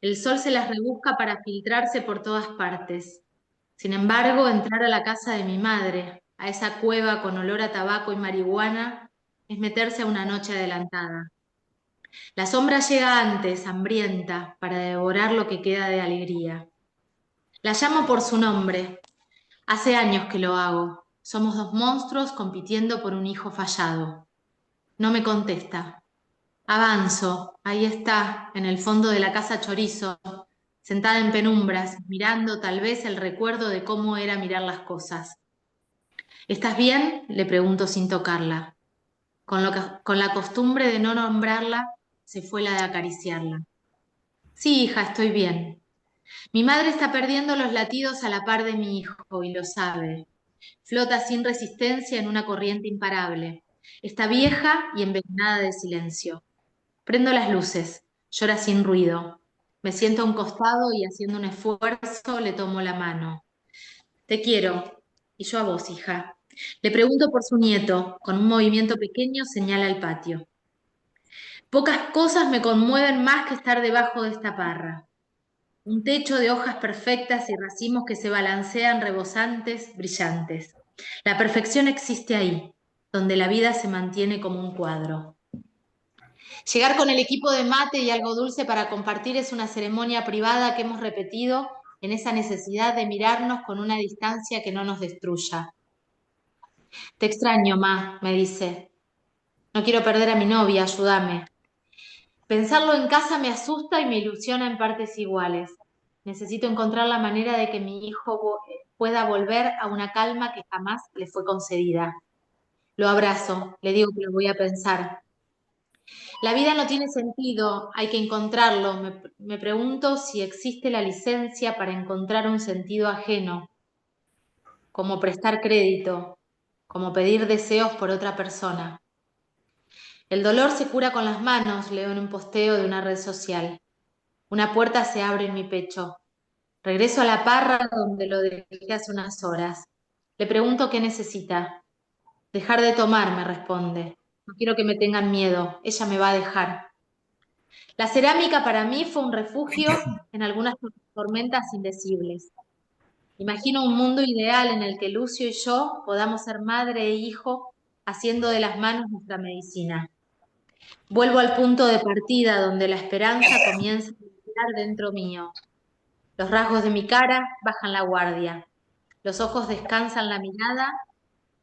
El sol se las rebusca para filtrarse por todas partes. Sin embargo, entrar a la casa de mi madre, a esa cueva con olor a tabaco y marihuana, es meterse a una noche adelantada. La sombra llega antes, hambrienta, para devorar lo que queda de alegría. La llamo por su nombre. Hace años que lo hago. Somos dos monstruos compitiendo por un hijo fallado. No me contesta. Avanzo. Ahí está, en el fondo de la casa Chorizo, sentada en penumbras, mirando tal vez el recuerdo de cómo era mirar las cosas. ¿Estás bien?, le pregunto sin tocarla. Con la costumbre de no nombrarla, se fue la de acariciarla. Sí, hija, estoy bien. Mi madre está perdiendo los latidos a la par de mi hijo y lo sabe. Flota sin resistencia en una corriente imparable. Está vieja y envenenada de silencio. Prendo las luces. Llora sin ruido. Me siento a un costado y haciendo un esfuerzo le tomo la mano. Te quiero. Y yo a vos, hija. Le pregunto por su nieto. Con un movimiento pequeño señala el patio. Pocas cosas me conmueven más que estar debajo de esta parra. Un techo de hojas perfectas y racimos que se balancean rebosantes, brillantes. La perfección existe ahí, donde la vida se mantiene como un cuadro. Llegar con el equipo de mate y algo dulce para compartir es una ceremonia privada que hemos repetido en esa necesidad de mirarnos con una distancia que no nos destruya. Te extraño, ma, me dice. No quiero perder a mi novia, ayúdame. Pensarlo en casa me asusta y me ilusiona en partes iguales. Necesito encontrar la manera de que mi hijo pueda volver a una calma que jamás le fue concedida. Lo abrazo, le digo que lo voy a pensar. La vida no tiene sentido, hay que encontrarlo. Me pregunto si existe la licencia para encontrar un sentido ajeno, como prestar crédito, como pedir deseos por otra persona. El dolor se cura con las manos, leo en un posteo de una red social. Una puerta se abre en mi pecho. Regreso a la parra donde lo dejé hace unas horas. Le pregunto qué necesita. Dejar de tomar, me responde. No quiero que me tengan miedo, ella me va a dejar. La cerámica para mí fue un refugio en algunas tormentas indecibles. Imagino un mundo ideal en el que Lucio y yo podamos ser madre e hijo haciendo de las manos nuestra medicina. Vuelvo al punto de partida donde la esperanza comienza a respirar dentro mío. Los rasgos de mi cara bajan la guardia. Los ojos descansan la mirada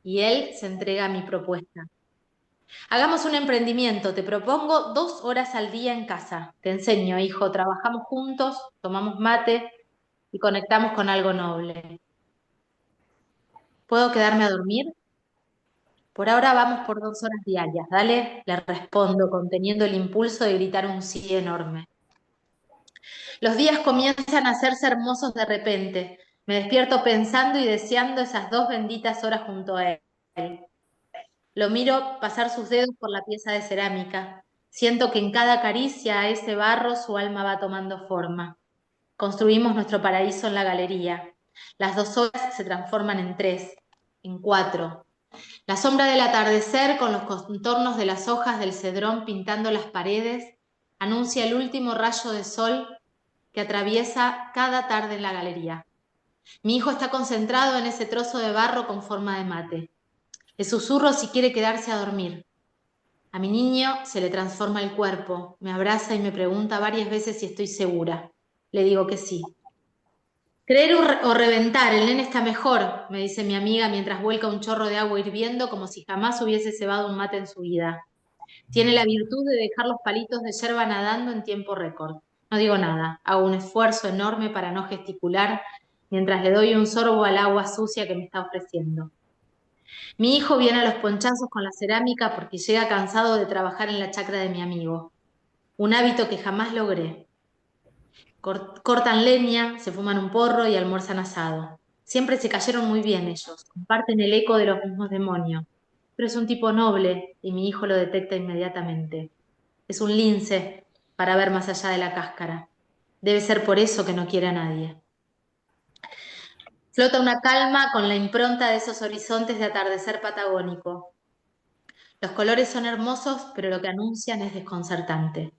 y él se entrega a mi propuesta. Hagamos un emprendimiento. Te propongo 2 horas al día en casa. Te enseño, hijo. Trabajamos juntos, tomamos mate y conectamos con algo noble. ¿Puedo quedarme a dormir? Por ahora vamos por 2 horas diarias. Dale, le respondo, conteniendo el impulso de gritar un sí enorme. Los días comienzan a hacerse hermosos de repente. Me despierto pensando y deseando esas 2 benditas horas junto a él. Lo miro pasar sus dedos por la pieza de cerámica. Siento que en cada caricia a ese barro su alma va tomando forma. Construimos nuestro paraíso en la galería. Las 2 horas se transforman en 3, en 4. La sombra del atardecer con los contornos de las hojas del cedrón pintando las paredes anuncia el último rayo de sol que atraviesa cada tarde en la galería. Mi hijo está concentrado en ese trozo de barro con forma de mate. Le susurro si quiere quedarse a dormir. A mi niño se le transforma el cuerpo, me abraza y me pregunta varias veces si estoy segura. Le digo que sí. Creer o reventar, el nene está mejor, me dice mi amiga mientras vuelca un chorro de agua hirviendo como si jamás hubiese cebado un mate en su vida. Tiene la virtud de dejar los palitos de yerba nadando en tiempo récord. No digo nada, hago un esfuerzo enorme para no gesticular mientras le doy un sorbo al agua sucia que me está ofreciendo. Mi hijo viene a los ponchazos con la cerámica porque llega cansado de trabajar en la chacra de mi amigo. Un hábito que jamás logré. Cortan leña, se fuman un porro y almuerzan asado. Siempre se cayeron muy bien ellos, comparten el eco de los mismos demonios. Pero es un tipo noble y mi hijo lo detecta inmediatamente. Es un lince para ver más allá de la cáscara. Debe ser por eso que no quiere a nadie. Flota una calma con la impronta de esos horizontes de atardecer patagónico. Los colores son hermosos, pero lo que anuncian es desconcertante.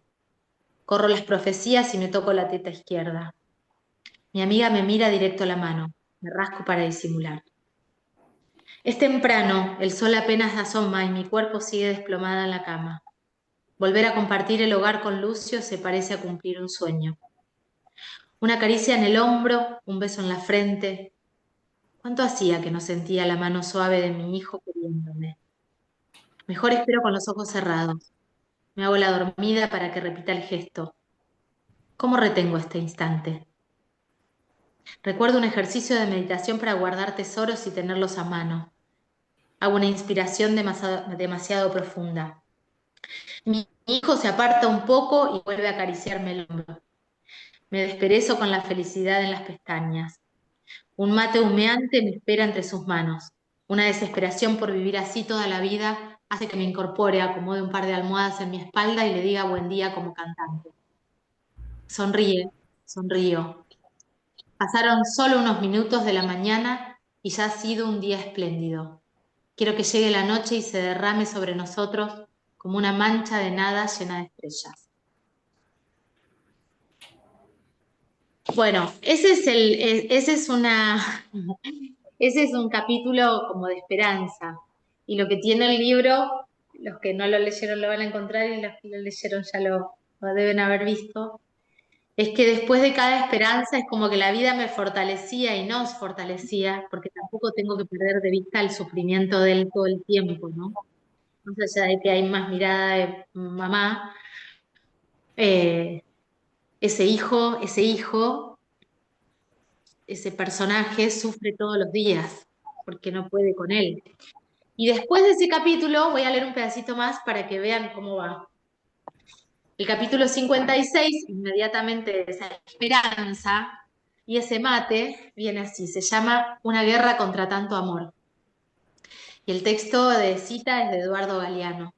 Corro las profecías y me toco la teta izquierda. Mi amiga me mira directo a la mano. Me rasco para disimular. Es temprano, el sol apenas asoma y mi cuerpo sigue desplomada en la cama. Volver a compartir el hogar con Lucio se parece a cumplir un sueño. Una caricia en el hombro, un beso en la frente. ¿Cuánto hacía que no sentía la mano suave de mi hijo queriéndome? Mejor espero con los ojos cerrados. Me hago la dormida para que repita el gesto. ¿Cómo retengo este instante? Recuerdo un ejercicio de meditación para guardar tesoros y tenerlos a mano. Hago una inspiración demasiado profunda. Mi hijo se aparta un poco y vuelve a acariciarme el hombro. Me desperezo con la felicidad en las pestañas. Un mate humeante me espera entre sus manos. Una desesperación por vivir así toda la vida hace que me incorpore, acomode un par de almohadas en mi espalda y le diga buen día como cantante. Sonríe, sonrío. Pasaron solo unos minutos de la mañana y ya ha sido un día espléndido. Quiero que llegue la noche y se derrame sobre nosotros como una mancha de nada llena de estrellas. Bueno, ese es un capítulo como de esperanza. Y lo que tiene el libro, los que no lo leyeron lo van a encontrar y los que lo leyeron ya lo deben haber visto, es que después de cada esperanza es como que la vida me fortalecía y nos fortalecía, porque tampoco tengo que perder de vista el sufrimiento de él todo el tiempo, ¿no? Más allá de que hay más mirada de mamá, eh, ese personaje sufre todos los días, porque no puede con él. Y después de ese capítulo voy a leer un pedacito más para que vean cómo va. El capítulo 56, inmediatamente de esa esperanza y ese mate, viene así, se llama Una guerra contra tanto amor. Y el texto de cita es de Eduardo Galeano.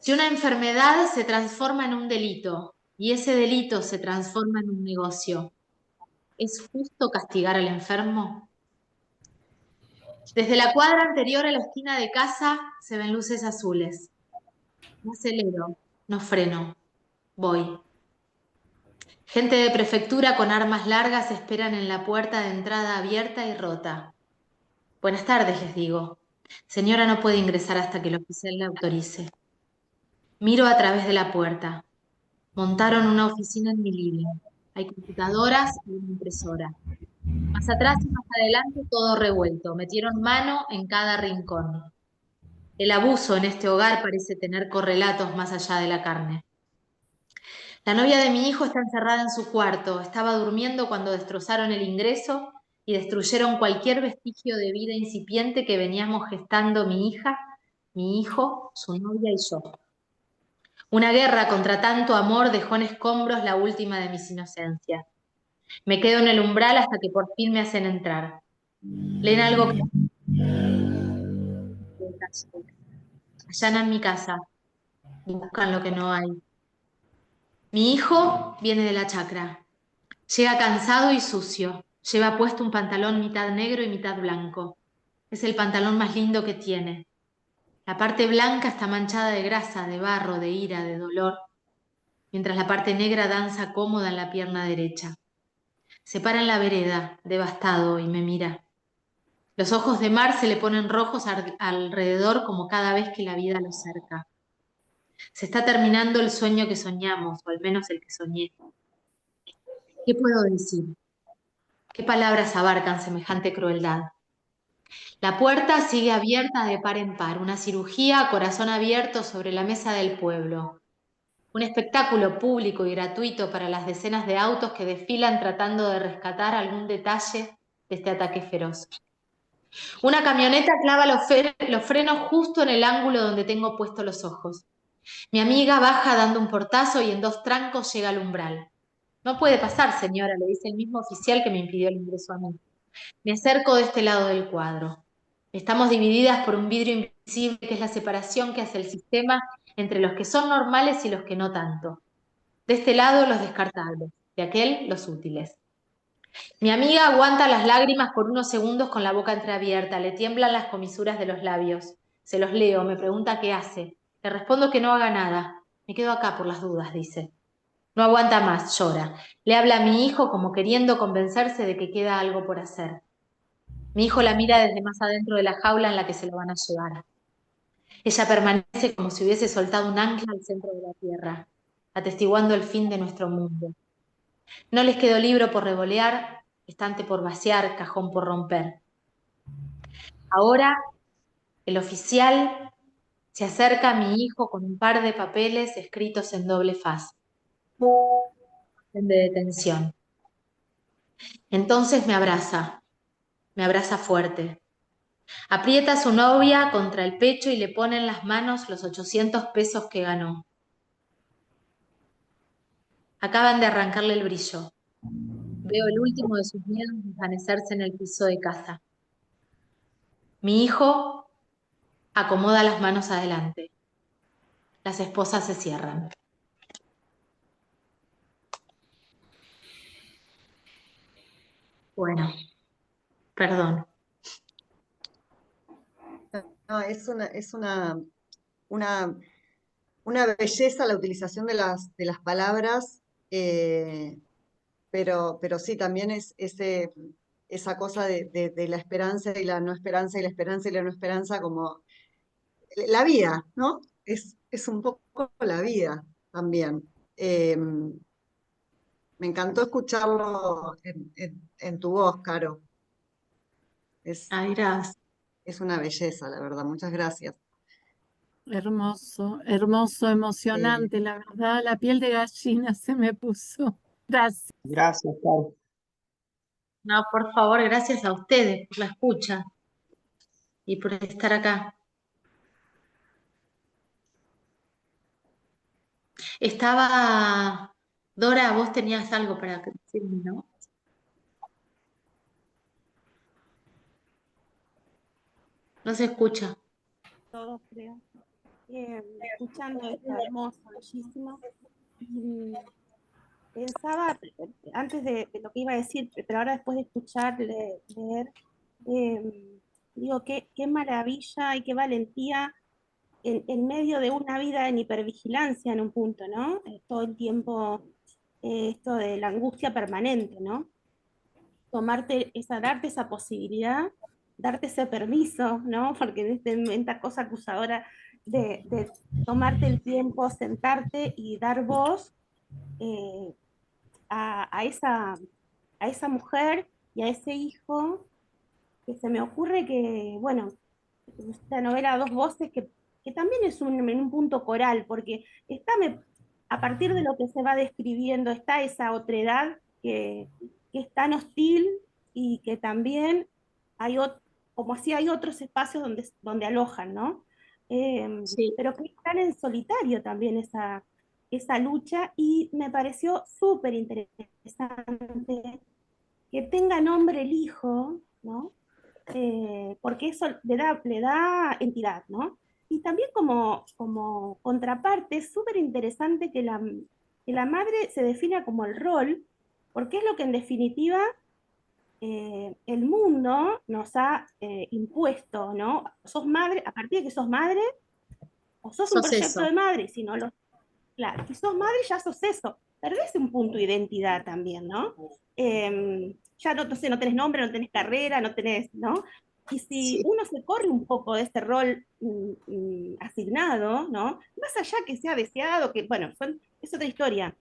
Si una enfermedad se transforma en un delito y ese delito se transforma en un negocio, ¿es justo castigar al enfermo? Desde la cuadra anterior a la esquina de casa se ven luces azules. No acelero, no freno, voy. Gente de prefectura con armas largas esperan en la puerta de entrada abierta y rota. Buenas tardes, les digo. Señora no puede ingresar hasta que el oficial la autorice. Miro a través de la puerta. Montaron una oficina en mi living. Hay computadoras y una impresora. Más atrás y más adelante todo revuelto. Metieron mano en cada rincón. El abuso en este hogar parece tener correlatos más allá de la carne. La novia de mi hijo está encerrada en su cuarto. Estaba durmiendo cuando destrozaron el ingreso y destruyeron cualquier vestigio de vida incipiente que veníamos gestando mi hija, mi hijo, su novia y yo. Una guerra contra tanto amor dejó en escombros la última de mis inocencias. Me quedo en el umbral hasta que por fin me hacen entrar. Leen algo que... Allanan mi casa y buscan lo que no hay. Mi hijo viene de la chacra. Llega cansado y sucio. Lleva puesto un pantalón mitad negro y mitad blanco. Es el pantalón más lindo que tiene. La parte blanca está manchada de grasa, de barro, de ira, de dolor, mientras la parte negra danza cómoda en la pierna derecha. Se para en la vereda, devastado, y me mira. Los ojos de mar se le ponen rojos alrededor como cada vez que la vida lo cerca. Se está terminando el sueño que soñamos, o al menos el que soñé. ¿Qué puedo decir? ¿Qué palabras abarcan semejante crueldad? La puerta sigue abierta de par en par, una cirugía a corazón abierto sobre la mesa del pueblo. Un espectáculo público y gratuito para las decenas de autos que desfilan tratando de rescatar algún detalle de este ataque feroz. Una camioneta clava los frenos justo en el ángulo donde tengo puestos los ojos. Mi amiga baja dando un portazo y en 2 trancos llega al umbral. No puede pasar, señora, le dice el mismo oficial que me impidió el ingreso a mí. Me acerco de este lado del cuadro. Estamos divididas por un vidrio invisible que es la separación que hace el sistema entre los que son normales y los que no tanto. De este lado los descartables, de aquel los útiles. Mi amiga aguanta las lágrimas por unos segundos con la boca entreabierta, le tiemblan las comisuras de los labios. Se los leo, me pregunta qué hace. Le respondo que no haga nada. Me quedo acá por las dudas, dice. No aguanta más, llora. Le habla a mi hijo como queriendo convencerse de que queda algo por hacer. Mi hijo la mira desde más adentro de la jaula en la que se lo van a llevar. Ella permanece como si hubiese soltado un ancla al centro de la tierra, atestiguando el fin de nuestro mundo. No les quedó libro por revolear, estante por vaciar, cajón por romper. Ahora el oficial se acerca a mi hijo con un par de papeles escritos en doble faz. De detención. Entonces me abraza fuerte. Aprieta a su novia contra el pecho y le pone en las manos los 800 pesos que ganó. Acaban de arrancarle el brillo. Veo el último de sus miedos desvanecerse en el piso de casa. Mi hijo acomoda las manos adelante. Las esposas se cierran. Bueno, perdón. No, es una belleza la utilización de las palabras, pero sí, también es esa cosa de la esperanza y la no esperanza, y la esperanza y la no esperanza, como la vida, ¿no? Es un poco la vida también. Me encantó escucharlo en tu voz, Caro. Ay, gracias. Es una belleza, la verdad. Muchas gracias. Hermoso, hermoso, emocionante, la verdad, la piel de gallina se me puso. Gracias. Gracias, Caro. No, por favor, gracias a ustedes por la escucha y por estar acá. Dora, vos tenías algo para decirme, ¿no? No se escucha. Todos creo. Escuchando esto hermoso, bellísimo. Pensaba, antes de lo que iba a decir, pero ahora después de escuchar, leer, digo, qué maravilla y qué valentía en medio de una vida en hipervigilancia en un punto, ¿no? Todo el tiempo esto de la angustia permanente, ¿no? Darte esa posibilidad, darte ese permiso, ¿no? Porque en esta cosa acusadora de tomarte el tiempo, sentarte y dar voz a esa mujer y a ese hijo, que se me ocurre que, bueno, esta novela Dos Voces, que también es en un punto coral, porque a partir de lo que se va describiendo, está esa otredad que es tan hostil y que también como así hay otros espacios donde alojan, ¿no? Sí. Pero que están en solitario también esa lucha, y me pareció súper interesante que tenga nombre el hijo, ¿no? Porque eso le da entidad, ¿no? Y también como contraparte, es súper interesante que la madre se defina como el rol, porque es lo que en definitiva el mundo nos ha impuesto, ¿no? Sos madre, a partir de que sos madre, o sos un Sos proyecto eso. de madre, claro, si sos madre ya sos eso, perdés un punto de identidad también, ¿no? Ya no sé, no tenés nombre, no tenés carrera, no tenés, ¿no? Y si Sí. uno se corre un poco de este rol asignado, ¿no? Más allá que sea deseado, que bueno, es otra historia.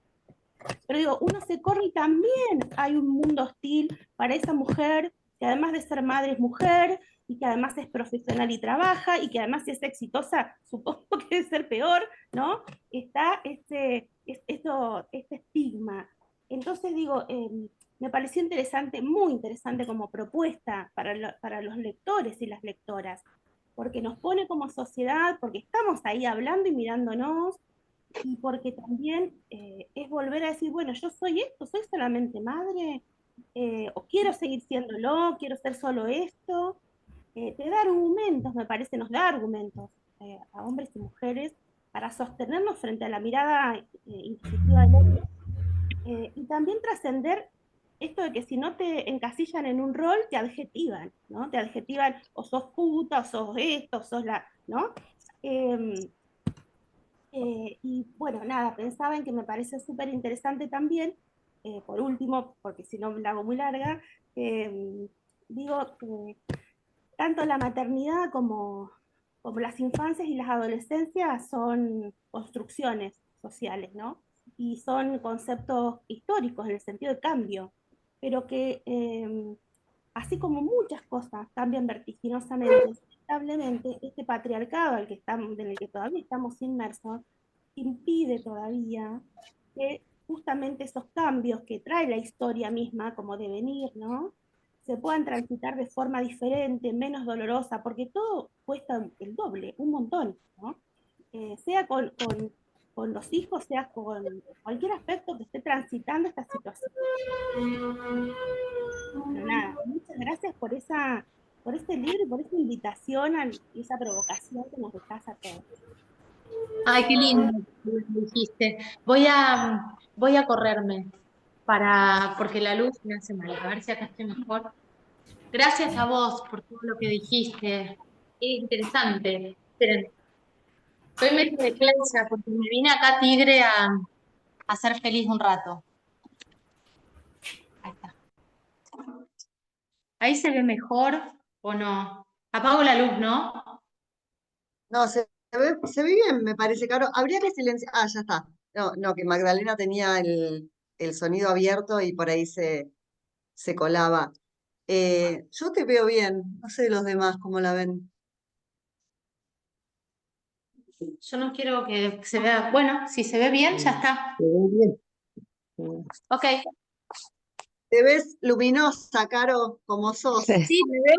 Pero digo, uno se corre y también hay un mundo hostil para esa mujer que además de ser madre es mujer y que además es profesional y trabaja y que además si es exitosa, supongo que debe ser peor, ¿no? Está este estigma. Entonces digo, me pareció interesante, muy interesante como propuesta para los lectores y las lectoras, porque nos pone como sociedad, porque estamos ahí hablando y mirándonos, y porque también es volver a decir, bueno, yo soy esto, soy solamente madre, o quiero seguir siéndolo, quiero ser solo esto. Te da argumentos, me parece, nos da argumentos a hombres y mujeres para sostenernos frente a la mirada inquisitiva del otro, y también trascender esto de que si no te encasillan en un rol, te adjetivan, ¿no? Te adjetivan, o sos puta, o sos esto, o sos la, ¿no? Y bueno, nada, pensaba en que me parece súper interesante también, por último, porque si no la hago muy larga, digo que tanto la maternidad como las infancias y las adolescencias son construcciones sociales, ¿no? Y son conceptos históricos en el sentido de cambio, pero que así como muchas cosas cambian vertiginosamente, lamentablemente, este patriarcado en el que todavía estamos inmersos impide todavía que justamente esos cambios que trae la historia misma como devenir, ¿no? Se puedan transitar de forma diferente, menos dolorosa, porque todo cuesta el doble, un montón, ¿no? Sea con los hijos, sea con cualquier aspecto que esté transitando esta situación. Bueno, nada, muchas gracias por este libro y por esta invitación y esa provocación que nos dejas a todos. Ay, qué lindo lo que dijiste. Voy a correrme porque la luz me hace mal. A ver si acá estoy mejor. Gracias a vos por todo lo que dijiste. Es interesante. Esperen, estoy medio de clase porque me vine acá a Tigre a ser feliz un rato. Ahí está. ¿Ahí se ve mejor o no? Apago la luz, ¿no? No, se ve bien, me parece, Caro. Habría que silenciar. Ah, ya está. No, no, que Magdalena tenía el sonido abierto y por ahí se colaba. Yo te veo bien, no sé los demás cómo la ven. Yo no quiero que se vea. Bueno, si se ve bien, ya está. Se ve bien. Ok. ¿Te ves luminosa, Caro, como sos? Sí. Sí, me veo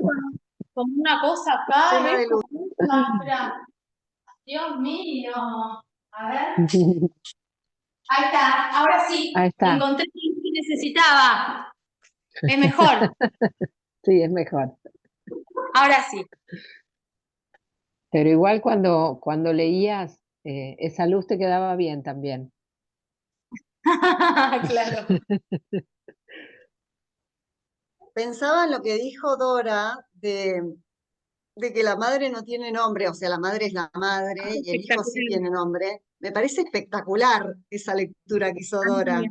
como una cosa acá, Llena de ¿ves? luz. Mirá. Dios mío. A ver. Ahí está, ahora sí. Ahí está. Encontré lo que necesitaba. Es mejor. Sí, es mejor. Ahora sí. Pero igual cuando leías, esa luz te quedaba bien también. Claro. Pensaba en lo que dijo Dora de que la madre no tiene nombre, o sea, la madre es la madre y el hijo sí tiene nombre. Me parece espectacular esa lectura que hizo Dora.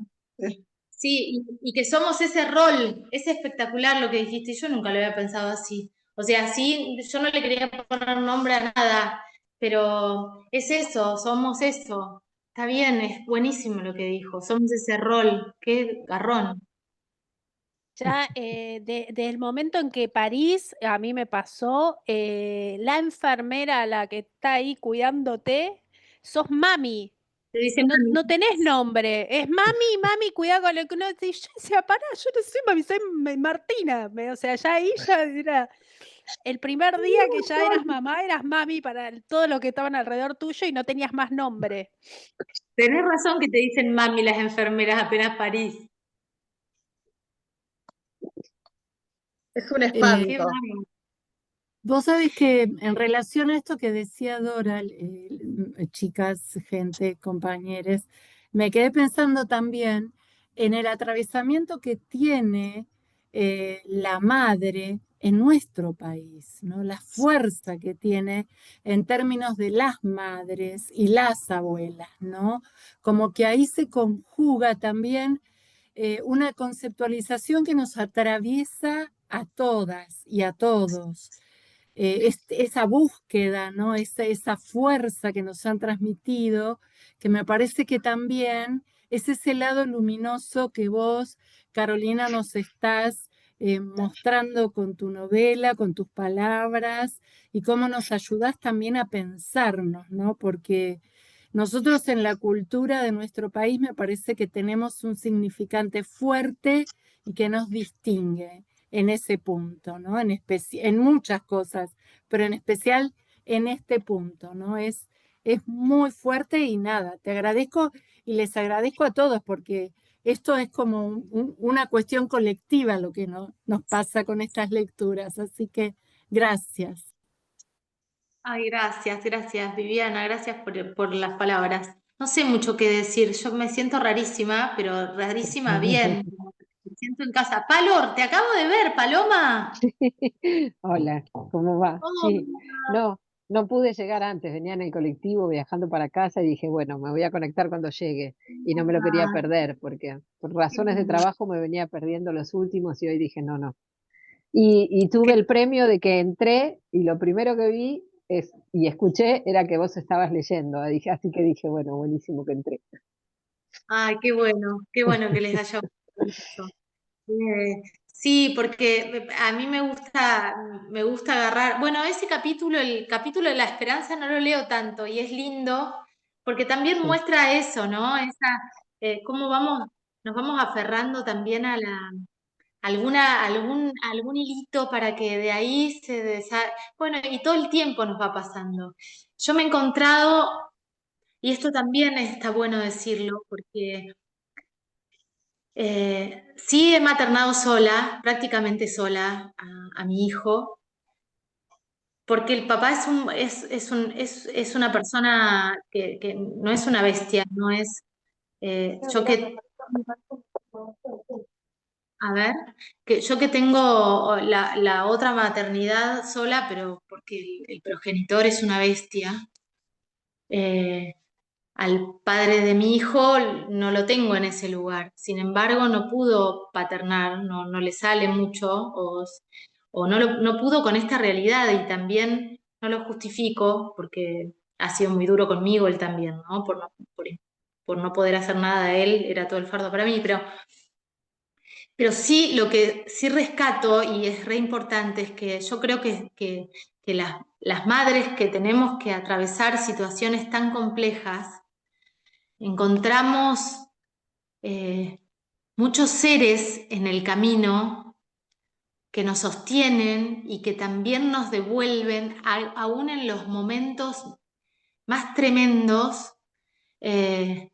Sí, y que somos ese rol, es espectacular lo que dijiste, yo nunca lo había pensado así. O sea, sí, yo no le quería poner nombre a nada, pero es eso, somos eso. Está bien, es buenísimo lo que dijo, somos ese rol, qué garrón. Ya desde el momento en que parís, a mí me pasó, la enfermera, la que está ahí cuidándote, sos mami. Te dicen No, mami. no tenés nombre, es mami, mami, cuidado con lo que uno dice. Yo decía, pará, yo no soy mami, soy Martina. O sea, ya ahí ya era el primer día que ya eras mamá, eras mami para todo lo que estaban alrededor tuyo y no tenías más nombre. Tenés razón que te dicen mami las enfermeras apenas parís. Es un Eh, espanto. Qué bárbaro. Vos sabés que en relación a esto que decía Dora, chicas, gente, compañeros, me quedé pensando también en el atravesamiento que tiene la madre en nuestro país, ¿no? La fuerza que tiene en términos de las madres y las abuelas, ¿no? Como que ahí se conjuga también una conceptualización que nos atraviesa a todas y a todos. esa búsqueda, ¿no? Esa fuerza que nos han transmitido, que me parece que también es ese lado luminoso que vos, Carolina, nos estás mostrando con tu novela, con tus palabras, y cómo nos ayudás también a pensarnos, ¿no? Porque nosotros en la cultura de nuestro país me parece que tenemos un significante fuerte y que nos distingue en ese punto, ¿no? En muchas cosas, pero en especial en este punto, ¿no? Es muy fuerte y nada, te agradezco y les agradezco a todos porque esto es como una cuestión colectiva lo que nos pasa con estas lecturas, así que gracias. Ay, gracias, Viviana, gracias por las palabras. No sé mucho qué decir, yo me siento rarísima, pero rarísima bien. Me siento en casa. Palor, te acabo de ver, Paloma. Hola, ¿cómo va? Sí, Hola. no, no pude llegar antes, venía en el colectivo viajando para casa y dije, bueno, me voy a conectar cuando llegue y no me lo quería Hola. perder porque por Qué razones de bueno. trabajo me venía perdiendo los últimos y hoy dije, no, no. Y tuve el premio de que entré y lo primero que vi y escuché era que vos estabas leyendo, así que dije, bueno, buenísimo que entré. Ay, qué bueno que les haya gustado. Sí, porque a mí me gusta agarrar, bueno, ese capítulo, el capítulo de la esperanza no lo leo tanto y es lindo porque también Sí. muestra eso, ¿no? Cómo nos vamos aferrando también a algún hilito para que de ahí bueno, y todo el tiempo nos va pasando. Yo me he encontrado, y esto también está bueno decirlo, porque sí he maternado sola, prácticamente sola, a mi hijo, porque el papá es una persona que no es una bestia, no es yo que, a ver, que yo que tengo la otra maternidad sola, pero porque el progenitor es una bestia. eh, Al padre de mi hijo no lo tengo en ese lugar. Sin embargo, no pudo paternar, no le sale mucho o no pudo con esta realidad y también no lo justifico porque ha sido muy duro conmigo él también, ¿no? Por no poder hacer nada de él, era todo el fardo para mí, pero sí lo que sí rescato y es re importante es que yo creo que las madres que tenemos que atravesar situaciones tan complejas, encontramos muchos seres en el camino que nos sostienen y que también nos devuelven, aún en los momentos más tremendos, eh,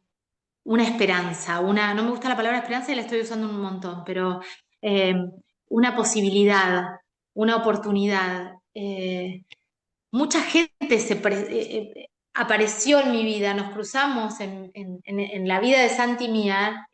una esperanza, no me gusta la palabra esperanza y la estoy usando un montón, pero eh, una posibilidad, una oportunidad. Mucha gente apareció en mi vida, nos cruzamos en la vida de Santi mía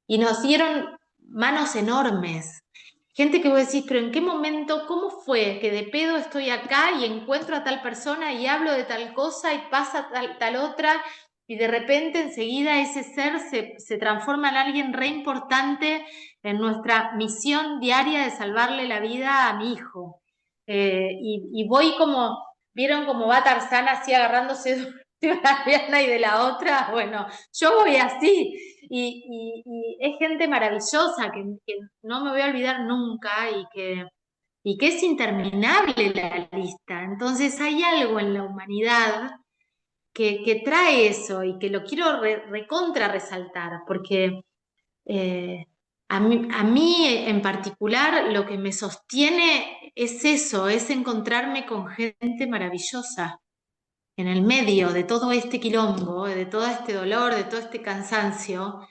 y nos dieron manos enormes. Gente que vos decís, pero ¿en qué momento, cómo fue que de pedo estoy acá y encuentro a tal persona y hablo de tal cosa y pasa tal otra y de repente enseguida ese ser se transforma en alguien re importante en nuestra misión diaria de salvarle la vida a mi hijo? Y voy como, ¿vieron cómo va Tarzán así agarrándose de una pierna y de la otra? Bueno, yo voy así. Y es gente maravillosa que no me voy a olvidar nunca y que es interminable la lista. Entonces hay algo en la humanidad que trae eso y que lo quiero recontra resaltar, porque a mí en particular lo que me sostiene es eso, es encontrarme con gente maravillosa en el medio de todo este quilombo, de todo este dolor, de todo este cansancio,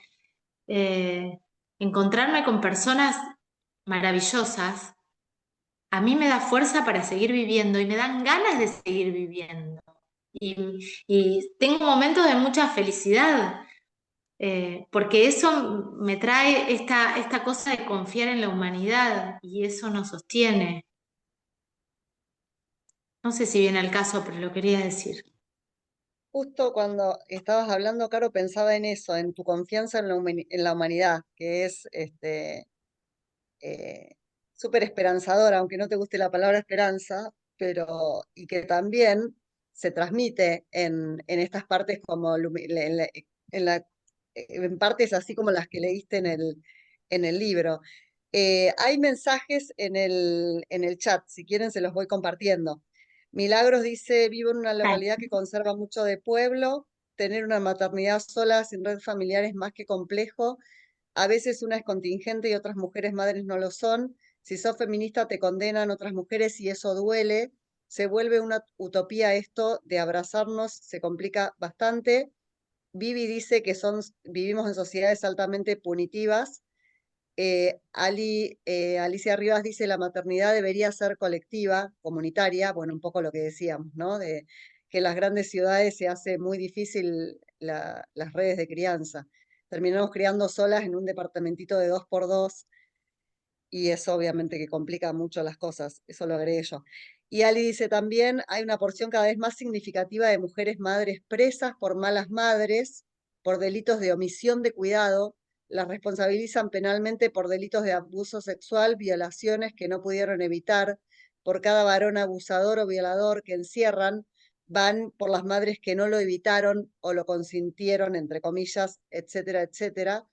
eh, encontrarme con personas maravillosas, a mí me da fuerza para seguir viviendo y me dan ganas de seguir viviendo. Y tengo momentos de mucha felicidad, porque eso me trae esta cosa de confiar en la humanidad y eso nos sostiene. No sé si viene al caso, pero lo quería decir. Justo cuando estabas hablando, Caro, pensaba en eso, en tu confianza en la humanidad, que es súper esperanzadora, aunque no te guste la palabra esperanza, y que también se transmite en estas partes como en partes así como las que leíste en el libro. Hay mensajes en el chat, si quieren se los voy compartiendo. Milagros dice, vivo en una localidad que conserva mucho de pueblo, tener una maternidad sola sin red familiar es más que complejo. A veces una es contingente y otras mujeres madres no lo son. Si sos feminista te condenan otras mujeres y eso duele. Se vuelve una utopía esto de abrazarnos, se complica bastante. Vivi dice que vivimos en sociedades altamente punitivas. Alicia Rivas dice la maternidad debería ser colectiva, comunitaria, bueno, un poco lo que decíamos, ¿no? De que en las grandes ciudades se hace muy difícil las redes de crianza. Terminamos criando solas en un departamentito de 2x2 y eso obviamente que complica mucho las cosas, eso lo agregué yo. Y Ali dice también, hay una porción cada vez más significativa de mujeres madres presas por malas madres, por delitos de omisión de cuidado, las responsabilizan penalmente por delitos de abuso sexual, violaciones que no pudieron evitar, por cada varón abusador o violador que encierran, van por las madres que no lo evitaron o lo consintieron, entre comillas, etcétera, etcétera.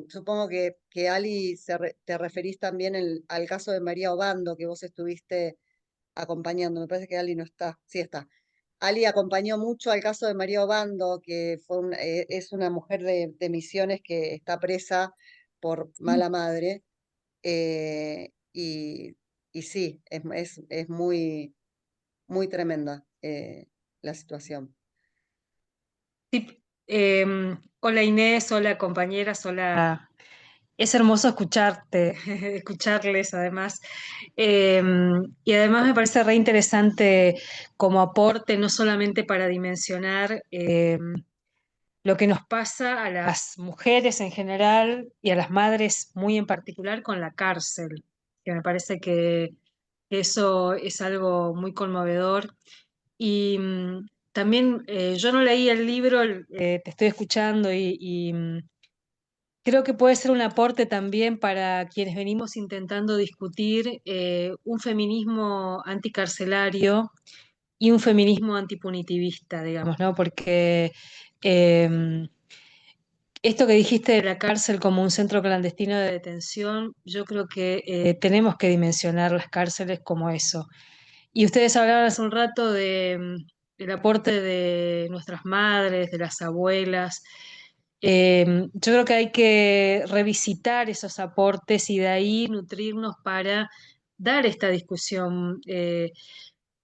Supongo que Ali, te referís también al caso de María Obando, que vos estuviste acompañando. Me parece que Ali no está. Sí está. Ali acompañó mucho al caso de María Obando, que es una mujer de Misiones que está presa por mala madre. Y sí, es muy, muy tremenda la situación. Sí, hola Inés, hola compañeras, hola. Es hermoso escucharte, escucharles además. Y además me parece re interesante como aporte, no solamente para dimensionar lo que nos pasa a las mujeres en general y a las madres muy en particular con la cárcel, que me parece que eso es algo muy conmovedor. Y también yo no leí el libro, te estoy escuchando y creo que puede ser un aporte también para quienes venimos intentando discutir un feminismo anticarcelario y un feminismo antipunitivista, digamos, ¿no? Porque eh, esto que dijiste de la cárcel como un centro clandestino de detención, yo creo que tenemos que dimensionar las cárceles como eso. Y ustedes hablaban hace un rato del aporte de nuestras madres, de las abuelas. Yo creo que hay que revisitar esos aportes y de ahí nutrirnos para dar esta discusión,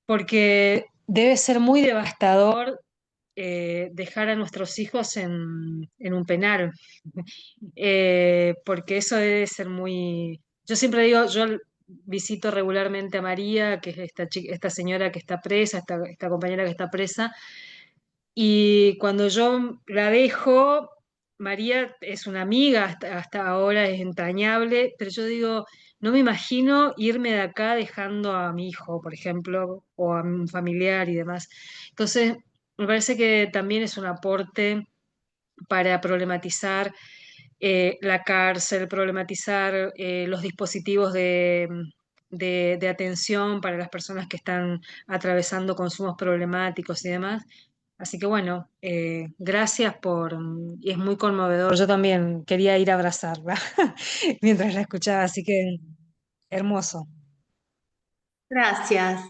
porque debe ser muy devastador dejar a nuestros hijos en un penal, porque eso debe ser muy... Yo siempre digo, yo visito regularmente a María, que es esta señora que está presa, esta compañera que está presa, y cuando yo la dejo, María es una amiga, hasta ahora es entrañable, pero yo digo, no me imagino irme de acá dejando a mi hijo, por ejemplo, o a un familiar y demás. Entonces, me parece que también es un aporte para problematizar la cárcel, problematizar los dispositivos de atención para las personas que están atravesando consumos problemáticos y demás. Así que bueno, gracias y es muy conmovedor. Yo también quería ir a abrazarla mientras la escuchaba, así que hermoso. Gracias.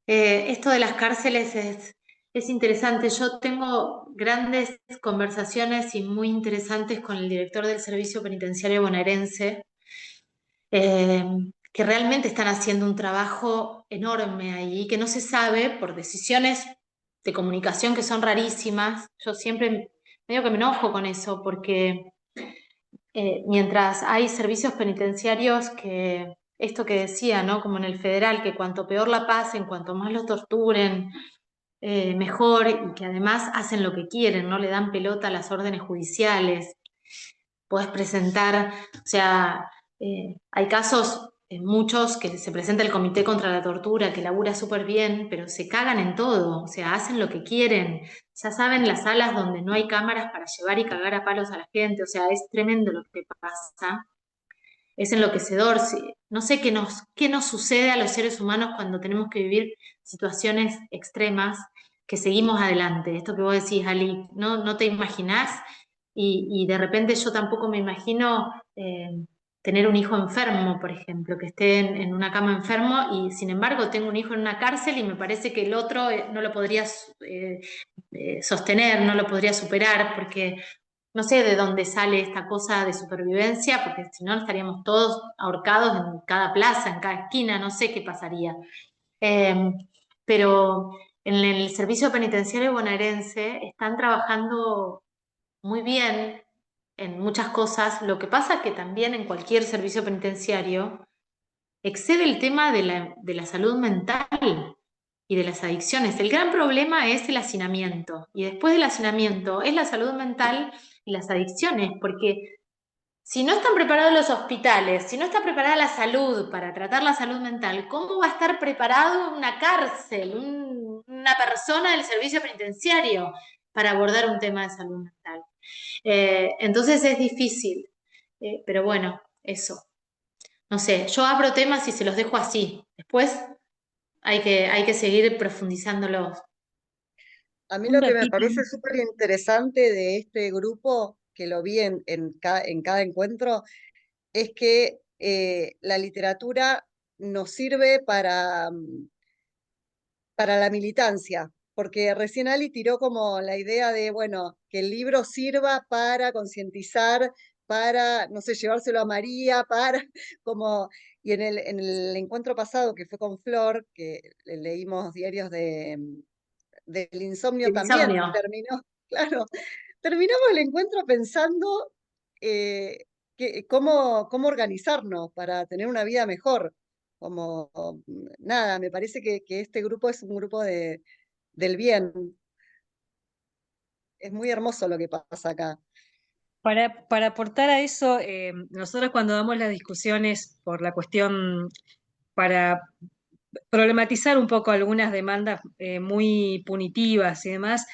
Esto de las cárceles es interesante. Yo tengo grandes conversaciones y muy interesantes con el director del Servicio Penitenciario Bonaerense, eh, que realmente están haciendo un trabajo enorme ahí, que no se sabe por decisiones de comunicación que son rarísimas. Yo siempre medio que me enojo con eso, porque mientras hay servicios penitenciarios que, esto que decía, ¿no? Como en el federal, que cuanto peor la pasen, cuanto más los torturen, mejor, y que además hacen lo que quieren, no le dan pelota a las órdenes judiciales. Podés presentar, o sea, hay casos, muchos, que se presenta el Comité contra la Tortura, que labura súper bien, pero se cagan en todo, o sea, hacen lo que quieren. Ya saben las salas donde no hay cámaras para llevar y cagar a palos a la gente, o sea, es tremendo lo que pasa. Es enloquecedor. no sé qué nos sucede a los seres humanos cuando tenemos que vivir situaciones extremas, que seguimos adelante. Esto que vos decís, Ali, no te imaginás, y de repente yo tampoco me imagino tener un hijo enfermo, por ejemplo, que esté en una cama enfermo, y sin embargo tengo un hijo en una cárcel y me parece que el otro no lo podría sostener, no lo podría superar, porque no sé de dónde sale esta cosa de supervivencia, porque si no estaríamos todos ahorcados en cada plaza, en cada esquina, no sé qué pasaría. Pero en el servicio penitenciario bonaerense están trabajando muy bien en muchas cosas. Lo que pasa es que también en cualquier servicio penitenciario excede el tema de la salud mental y de las adicciones. El gran problema es el hacinamiento, y después del hacinamiento es la salud mental y las adicciones, porque si no están preparados los hospitales, si no está preparada la salud para tratar la salud mental, ¿cómo va a estar preparado una cárcel, una persona del servicio penitenciario para abordar un tema de salud mental? Entonces es difícil, pero bueno, eso. No sé, yo abro temas y se los dejo así. Después hay que seguir profundizándolos. A mí Un lo que me ratito. parece súper interesante de este grupo, que lo vi en cada encuentro, es que la literatura nos sirve para la militancia, porque recién Ali tiró como la idea de, bueno, que el libro sirva para concientizar, para, no sé, llevárselo a María, para, como, y en el encuentro pasado que fue con Flor, que leímos diarios del insomnio El también, insomnio. terminó, claro, terminamos el encuentro pensando cómo organizarnos para tener una vida mejor. Como, nada, me parece que este grupo es un grupo del bien. Es muy hermoso lo que pasa acá. Para aportar a eso, nosotros cuando damos las discusiones por la cuestión, para problematizar un poco algunas demandas muy punitivas y demás,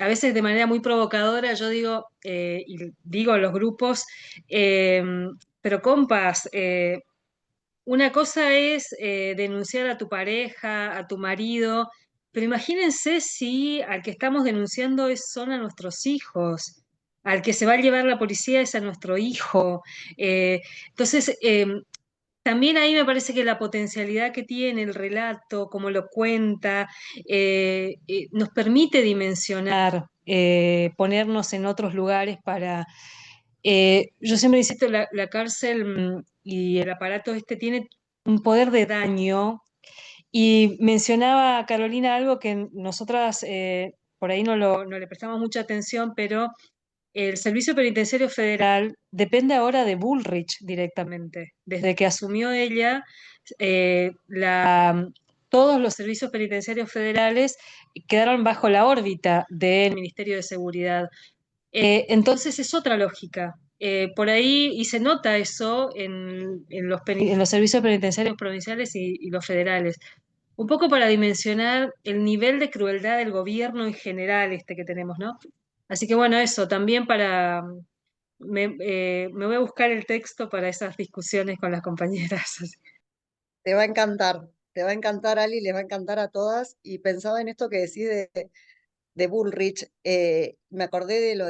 a veces de manera muy provocadora yo digo, y digo a los grupos, pero compas, una cosa es denunciar a tu pareja, a tu marido, pero imagínense si al que estamos denunciando son a nuestros hijos, al que se va a llevar la policía es a nuestro hijo. Entonces, también ahí me parece que la potencialidad que tiene el relato, como lo cuenta, nos permite dimensionar, ponernos en otros lugares para... yo siempre insisto, la cárcel y el aparato este tiene un poder de daño, y mencionaba Carolina algo que nosotras por ahí no le prestamos mucha atención, pero el Servicio Penitenciario Federal depende ahora de Bullrich directamente. Desde que asumió ella, eh, la, todos los servicios penitenciarios federales quedaron bajo la órbita del Ministerio de Seguridad. Entonces es otra lógica. Por ahí, y se nota eso en los servicios penitenciarios provinciales y los federales. Un poco para dimensionar el nivel de crueldad del gobierno en general este que tenemos, ¿no? Así que bueno, eso también para... me voy a buscar el texto para esas discusiones con las compañeras. Te va a encantar, Ali, les va a encantar a todas. Y pensaba en esto que decís de Bullrich, me acordé de lo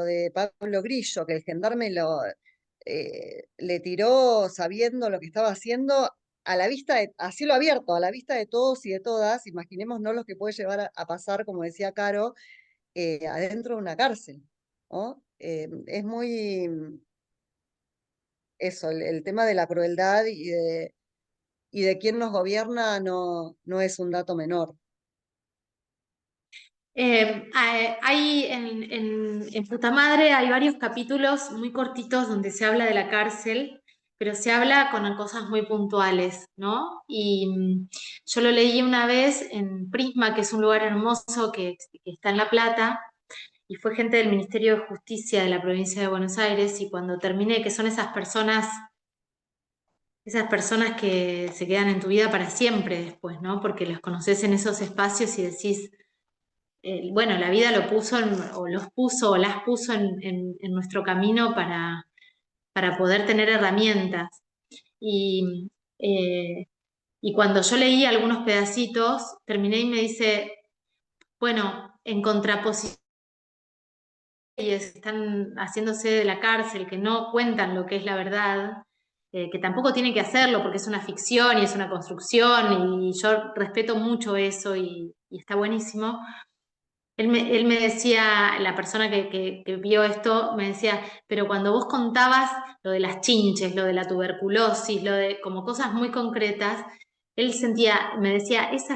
de Pablo Grillo, que el gendarme le tiró sabiendo lo que estaba haciendo a la vista, a cielo abierto, a la vista de todos y de todas. Imaginémonos lo que puede llevar a pasar, como decía Caro, adentro de una cárcel, ¿no? Es muy eso, el tema de la crueldad y de quién nos gobierna no es un dato menor. Hay en Puta Madre hay varios capítulos muy cortitos donde se habla de la cárcel, pero se habla con cosas muy puntuales, ¿no? Y yo lo leí una vez en Prisma, que es un lugar hermoso que está en La Plata, y fue gente del Ministerio de Justicia de la provincia de Buenos Aires, y cuando terminé, que son esas personas que se quedan en tu vida para siempre después, ¿no? Porque los conoces en esos espacios y decís, bueno, la vida lo puso o los puso o las puso en nuestro camino para poder tener herramientas. Y cuando yo leí algunos pedacitos, terminé y me dice, bueno, en contraposición, están haciéndose de la cárcel, que no cuentan lo que es la verdad, que tampoco tienen que hacerlo porque es una ficción y es una construcción, y yo respeto mucho eso y está buenísimo. Él me decía, la persona que vio esto, me decía, pero cuando vos contabas lo de las chinches, lo de la tuberculosis, lo de como cosas muy concretas, él me decía, es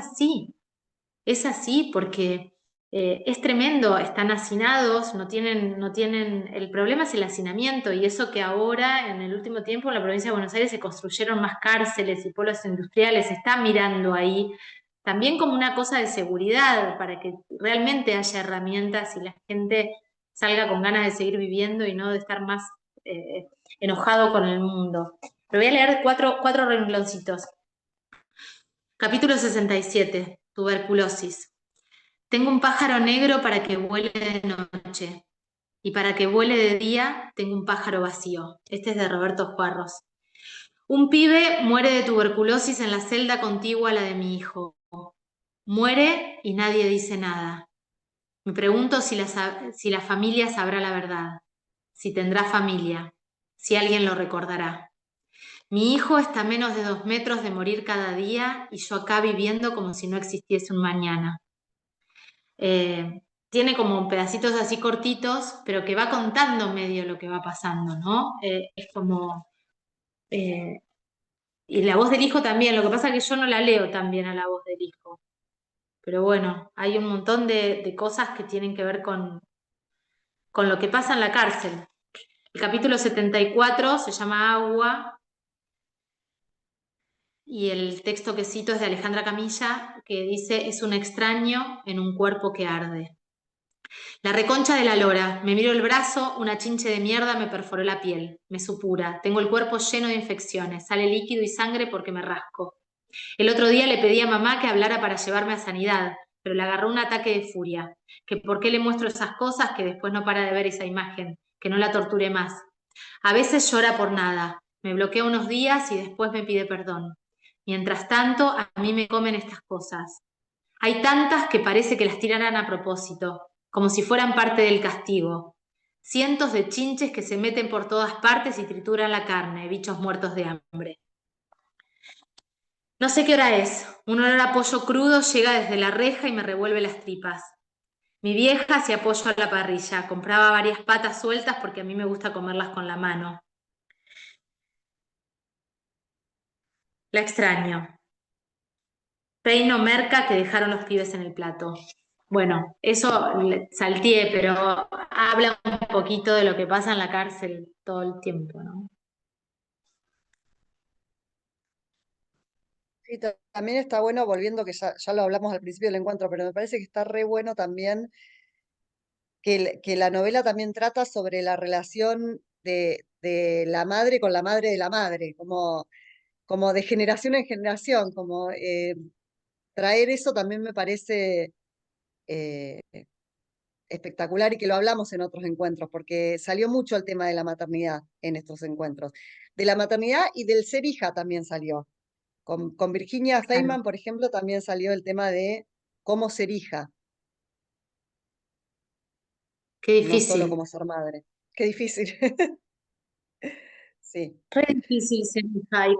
así porque es tremendo, están hacinados, no tienen, el problema es el hacinamiento, y eso que ahora, en el último tiempo, en la provincia de Buenos Aires se construyeron más cárceles y polos industriales, se está mirando ahí, también como una cosa de seguridad, para que realmente haya herramientas y la gente salga con ganas de seguir viviendo y no de estar más enojado con el mundo. Pero voy a leer cuatro rengloncitos. Capítulo 67, tuberculosis. Tengo un pájaro negro para que vuele de noche, y para que vuele de día tengo un pájaro vacío. Este es de Roberto Juarros. Un pibe muere de tuberculosis en la celda contigua a la de mi hijo. Muere y nadie dice nada. Me pregunto si la familia sabrá la verdad, si tendrá familia, si alguien lo recordará. Mi hijo está a menos de 2 metros de morir cada día y yo acá viviendo como si no existiese un mañana. Tiene como pedacitos así cortitos, pero que va contando medio lo que va pasando, ¿no? Es como... y la voz del hijo también, lo que pasa es que yo no la leo tan bien a la voz del hijo. Pero bueno, hay un montón de cosas que tienen que ver con lo que pasa en la cárcel. El capítulo 74 se llama Agua, y el texto que cito es de Alejandra Camilla, que dice, es un extraño en un cuerpo que arde. La reconcha de la lora, me miro el brazo, una chinche de mierda me perforó la piel, me supura, tengo el cuerpo lleno de infecciones, sale líquido y sangre porque me rasco. El otro día le pedí a mamá que hablara para llevarme a sanidad, pero le agarró un ataque de furia, que por qué le muestro esas cosas, que después no para de ver esa imagen, que no la torture más. A veces llora por nada, me bloquea unos días y después me pide perdón. Mientras tanto, a mí me comen estas cosas. Hay tantas que parece que las tiraran a propósito, como si fueran parte del castigo. Cientos de chinches que se meten por todas partes y trituran la carne, bichos muertos de hambre. No sé qué hora es. Un olor a pollo crudo llega desde la reja y me revuelve las tripas. Mi vieja se apoyó a la parrilla. Compraba varias patas sueltas porque a mí me gusta comerlas con la mano. La extraño. Peino merca que dejaron los pibes en el plato. Bueno, eso salteé, pero habla un poquito de lo que pasa en la cárcel todo el tiempo, ¿no? Sí, también está bueno, volviendo, que ya lo hablamos al principio del encuentro, pero me parece que está re bueno también que la novela también trata sobre la relación de la madre con la madre de la madre, como de generación en generación, como traer eso también me parece eh, espectacular, y que lo hablamos en otros encuentros, porque salió mucho el tema de la maternidad en estos encuentros. De la maternidad y del ser hija también salió. Con Virginia Feynman, por ejemplo, también salió el tema de cómo ser hija, Qué no solo difícil. cómo ser madre. Qué difícil. Sí. Re difícil ser hija, y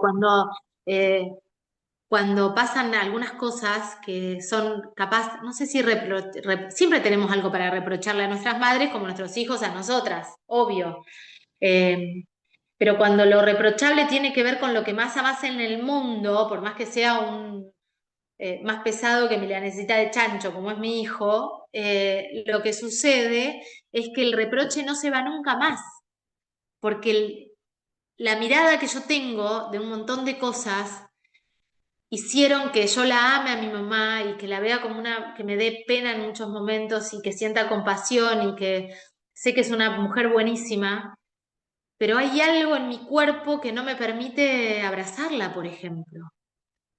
cuando pasan algunas cosas que son capaz, no sé si siempre tenemos algo para reprocharle a nuestras madres como nuestros hijos a nosotras, obvio. Pero cuando lo reprochable tiene que ver con lo que más amas en el mundo, por más que sea más pesado que la necesita de chancho, como es mi hijo, lo que sucede es que el reproche no se va nunca más, porque la mirada que yo tengo de un montón de cosas hicieron que yo la ame a mi mamá y que la vea como que me dé pena en muchos momentos y que sienta compasión y que sé que es una mujer buenísima, pero hay algo en mi cuerpo que no me permite abrazarla, por ejemplo.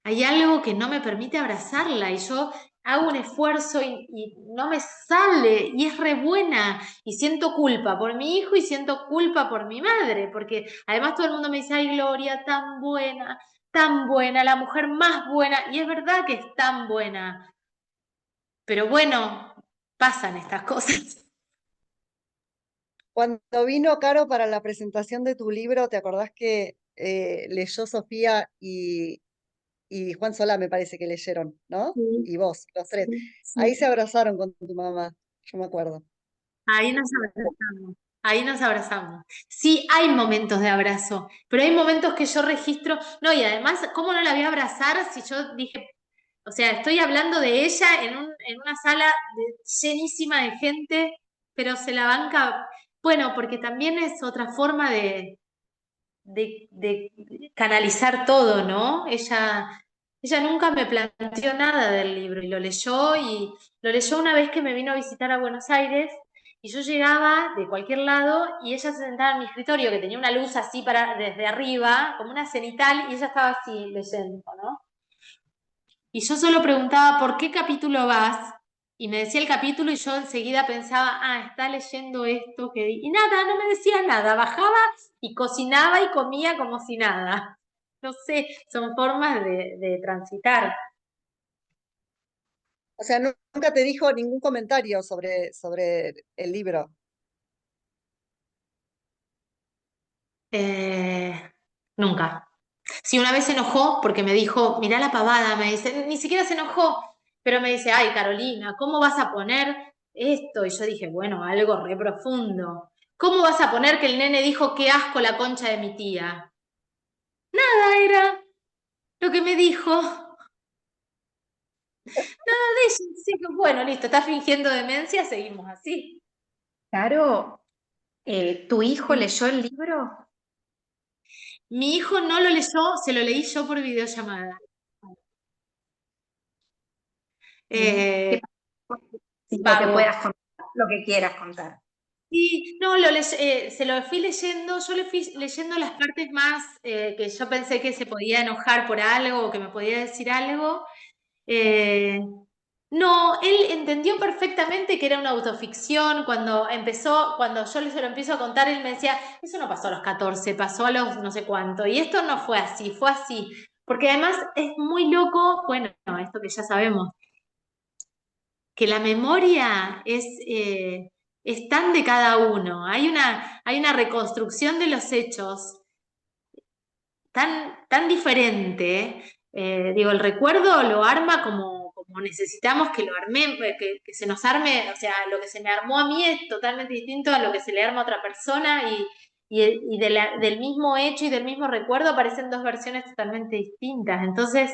hay algo que no me permite abrazarla y yo hago un esfuerzo y no me sale y es re buena y siento culpa por mi hijo y siento culpa por mi madre, porque además todo el mundo me dice, ay Gloria, tan buena, la mujer más buena, y es verdad que es tan buena, pero bueno, pasan estas cosas. Cuando vino Caro para la presentación de tu libro, ¿te acordás que leyó Sofía y Juan Solá me parece que leyeron, ¿no? Sí, Y vos, los tres. sí. Ahí se abrazaron con tu mamá, yo me acuerdo. Ahí nos abrazamos, ahí nos abrazamos. Sí, hay momentos de abrazo, pero hay momentos que yo registro, no, y además, ¿cómo no la voy a abrazar si yo dije, o sea, estoy hablando de ella en una sala llenísima de gente, pero se la banca, bueno, porque también es otra forma de canalizar todo, ¿no? Ella nunca me planteó nada del libro y lo leyó una vez que me vino a visitar a Buenos Aires y yo llegaba de cualquier lado y ella se sentaba en mi escritorio que tenía una luz así desde arriba, como una cenital, y ella estaba así leyendo, ¿no? Y yo solo preguntaba, ¿por qué capítulo vas? Y me decía el capítulo y yo enseguida pensaba, está leyendo esto que... Y nada, no me decía nada, bajaba y cocinaba y comía como si nada. No sé, son formas de transitar. O sea, nunca te dijo ningún comentario sobre el libro. Nunca. Sí, una vez se enojó porque me dijo, mirá la pavada, me dice, ni siquiera se enojó, pero me dice, ay, Carolina, ¿cómo vas a poner esto? Y yo dije, bueno, algo re profundo. ¿Cómo vas a poner que el nene dijo, qué asco la concha de mi tía? Nada era lo que me dijo. Nada de eso. Así que, bueno, listo, está fingiendo demencia, seguimos así. Caro, ¿tu hijo leyó el libro? Mi hijo no lo leyó, se lo leí yo por videollamada. ¿Qué Eh, lo que vago. puedas contar, lo que quieras contar? Sí, no, se lo fui leyendo, yo le fui leyendo las partes más que yo pensé que se podía enojar por algo o que me podía decir algo. Eh, no, él entendió perfectamente que era una autoficción. Cuando yo se lo empiezo a contar, él me decía, eso no pasó a los 14, pasó a los no sé cuánto. Y esto no fue así, fue así. Porque además es muy loco, bueno, esto que ya sabemos, que la memoria es tan de cada uno. Hay una reconstrucción de los hechos tan diferente. Digo, el recuerdo lo arma como necesitamos que lo arme, que se nos arme, o sea, lo que se me armó a mí es totalmente distinto a lo que se le arma a otra persona y del mismo hecho y del mismo recuerdo aparecen dos versiones totalmente distintas. Entonces,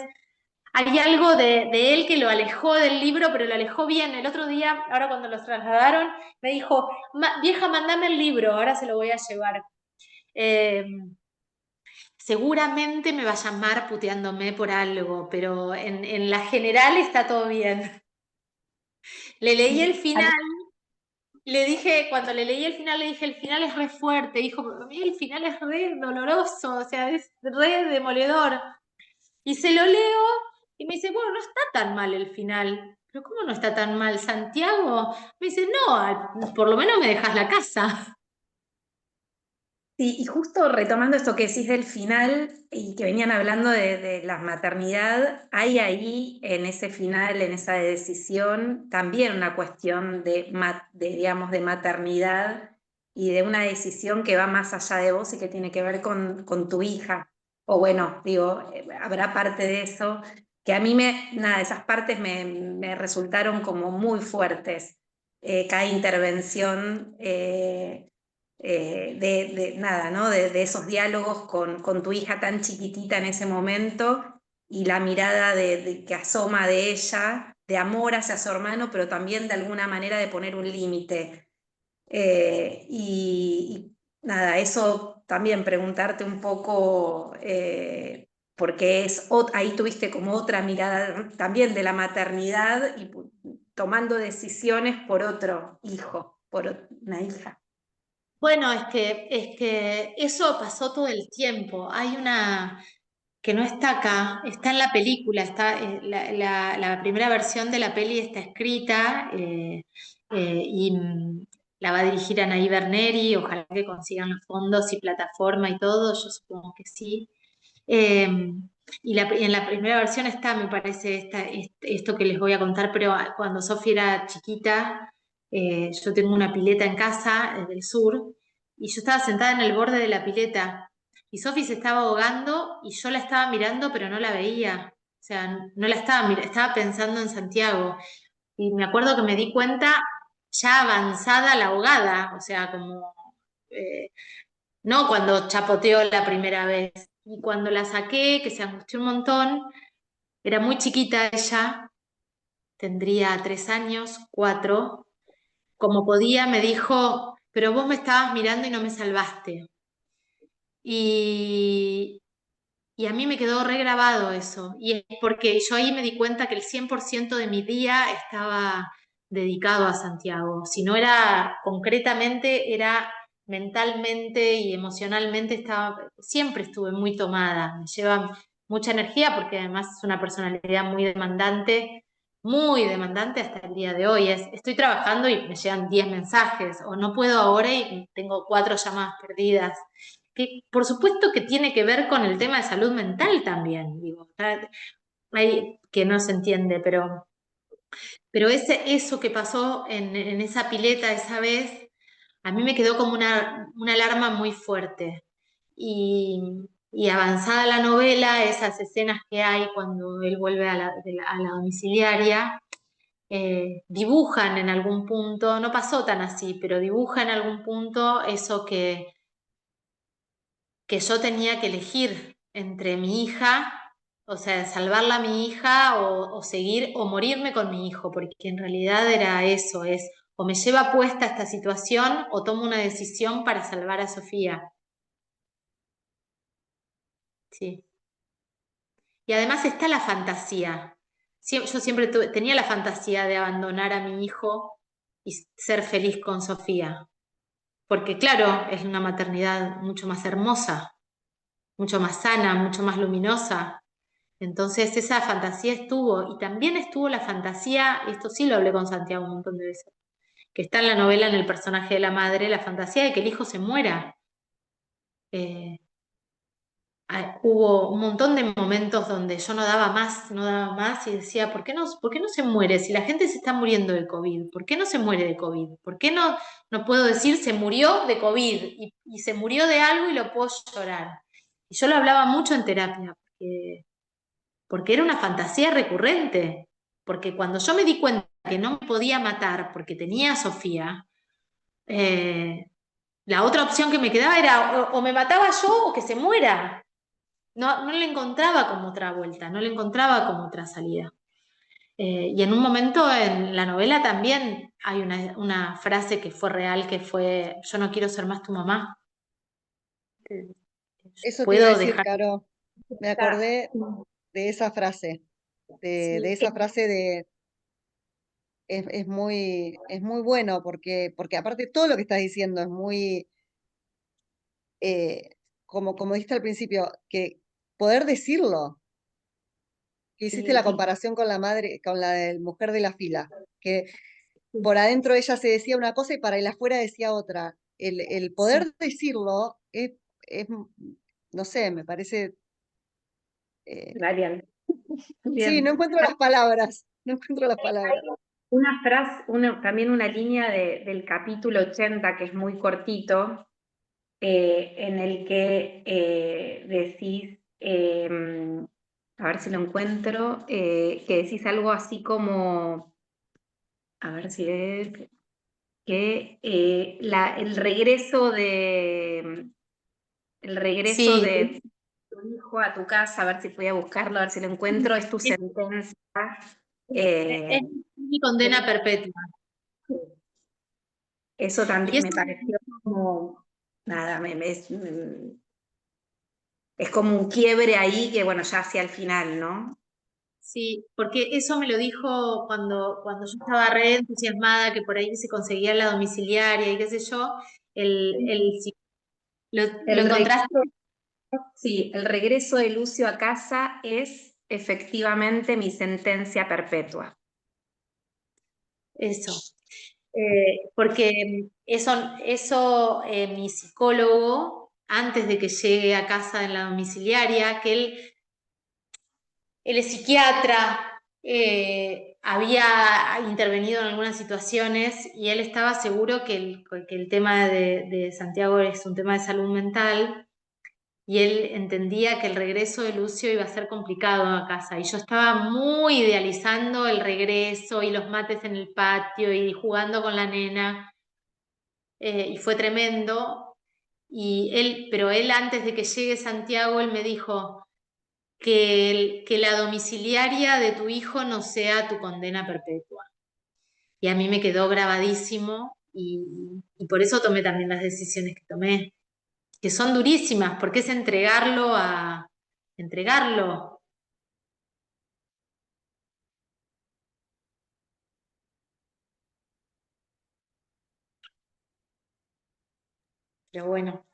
hay algo de él que lo alejó del libro, pero lo alejó bien. El otro día, ahora cuando los trasladaron, me dijo, vieja, mandame el libro, ahora se lo voy a llevar. Seguramente me va a llamar puteándome por algo, pero en la general está todo bien. Le leí el final, cuando le leí el final, le dije, el final es re fuerte. Dijo, pero a mí el final es re doloroso, o sea, es re demoledor. Y se lo leo y me dice, bueno, no está tan mal el final. Pero ¿cómo no está tan mal, Santiago? Me dice, no, por lo menos me dejas la casa. Sí, y justo retomando esto que decís del final y que venían hablando de la maternidad, hay ahí en ese final, en esa decisión, también una cuestión digamos, de maternidad y de una decisión que va más allá de vos y que tiene que ver con tu hija. O bueno, digo, habrá parte de eso que a mí nada, esas partes me resultaron como muy fuertes. Cada intervención nada, ¿no? De esos diálogos con tu hija tan chiquitita en ese momento y la mirada que asoma de ella, de amor hacia su hermano, pero también de alguna manera de poner un límite. Y nada, eso también preguntarte un poco, porque ahí tuviste como otra mirada también de la maternidad y tomando decisiones por otro hijo, por una hija. Bueno, es que eso pasó todo el tiempo. que no está acá, está en la película, está, la primera versión de la peli está escrita y la va a dirigir Anaí Berneri, ojalá que consigan los fondos y plataforma y todo, yo supongo que sí. Y en la primera versión está, me parece, esto que les voy a contar, pero cuando Sofi era chiquita, yo tengo una pileta en casa del sur, y yo estaba sentada en el borde de la pileta, y Sofi se estaba ahogando, y yo la estaba mirando, pero no la veía. O sea, no la estaba mirando, estaba pensando en Santiago. Y me acuerdo que me di cuenta ya avanzada la ahogada, o sea, como... no cuando chapoteó la primera vez. Y cuando la saqué, que se angustió un montón, era muy chiquita ella, tendría 3 años, 4, como podía me dijo, pero vos me estabas mirando y no me salvaste. Y, y a mí me quedó regrabado eso, y es porque yo ahí me di cuenta que el 100% de mi día estaba dedicado a Santiago. Si no era concretamente, era mentalmente y emocionalmente, siempre estuve muy tomada. Me lleva mucha energía porque además es una personalidad muy demandante hasta el día de hoy. Estoy trabajando y me llegan 10 mensajes, o no puedo ahora y tengo 4 llamadas perdidas que por supuesto que tiene que ver con el tema de salud mental también, digo, hay que no se entiende, pero eso que pasó en esa pileta esa vez, a mí me quedó como una alarma muy fuerte. Y avanzada la novela, esas escenas que hay cuando él vuelve a la domiciliaria, dibujan en algún punto, no pasó tan así, pero dibuja en algún punto eso que yo tenía que elegir entre mi hija, o sea, salvarla a mi hija o seguir o morirme con mi hijo, porque en realidad era eso, es o me lleva puesta esta situación o tomo una decisión para salvar a Sofía. Sí. Y además está la fantasía. Yo siempre tenía la fantasía de abandonar a mi hijo y ser feliz con Sofía, porque claro, es una maternidad mucho más hermosa, mucho más sana, mucho más luminosa. Entonces esa fantasía estuvo, y también estuvo la fantasía, esto sí lo hablé con Santiago un montón de veces, que está en la novela, en el personaje de la madre, la fantasía de que el hijo se muera. Hubo un montón de momentos donde yo no daba más y decía, ¿por qué no se muere? Si la gente se está muriendo de COVID, ¿por qué no se muere de COVID? ¿Por qué no puedo decir se murió de COVID y se murió de algo y lo puedo llorar? Y yo lo hablaba mucho en terapia, porque era una fantasía recurrente, porque cuando yo me di cuenta que no me podía matar porque tenía a Sofía, la otra opción que me quedaba era o me mataba yo o que se muera. No le encontraba como otra vuelta, no le encontraba como otra salida. Y en un momento en la novela también hay una frase que fue real, que fue, yo no quiero ser más tu mamá. Eso te iba a Puedo decir, dejar... Caro. Me acordé de esa frase, de esa frase de es muy bueno porque aparte todo lo que estás diciendo es muy, como dijiste al principio, que poder decirlo, que hiciste la comparación con la madre, con la mujer de la fila, que por adentro ella se decía una cosa y para el afuera decía otra. El poder decirlo es, no sé, me parece, Marian. sí, no encuentro las palabras, no encuentro las palabras. Una frase, también una línea del capítulo 80 que es muy cortito, en el que decís, a ver si lo encuentro, que decís algo así como, a ver si es, que el regreso Sí, de tu hijo a tu casa, a ver si voy a buscarlo, a ver si lo encuentro, es tu sentencia. es mi condena perpetua. Eso Y también eso me pareció como, nada, es como un quiebre ahí que, bueno, ya hacia el final, ¿no? sí, porque eso me lo dijo cuando yo estaba re entusiasmada, que por ahí se conseguía la domiciliaria y qué sé yo, lo El encontraste, Sí, el regreso de Lucio a casa es efectivamente mi sentencia perpetua. Eso. Porque eso mi psicólogo, antes de que llegue a casa en la domiciliaria, que él es psiquiatra, había intervenido en algunas situaciones y él estaba seguro que el tema de Santiago es un tema de salud mental y él entendía que el regreso de Lucio iba a ser complicado a casa y yo estaba muy idealizando el regreso y los mates en el patio y jugando con la nena y fue tremendo pero él antes de que llegue Santiago, él me dijo que la domiciliaria de tu hijo no sea tu condena perpetua. Y a mí me quedó grabadísimo y por eso tomé también las decisiones que tomé, que son durísimas, porque es entregarlo. Pero bueno.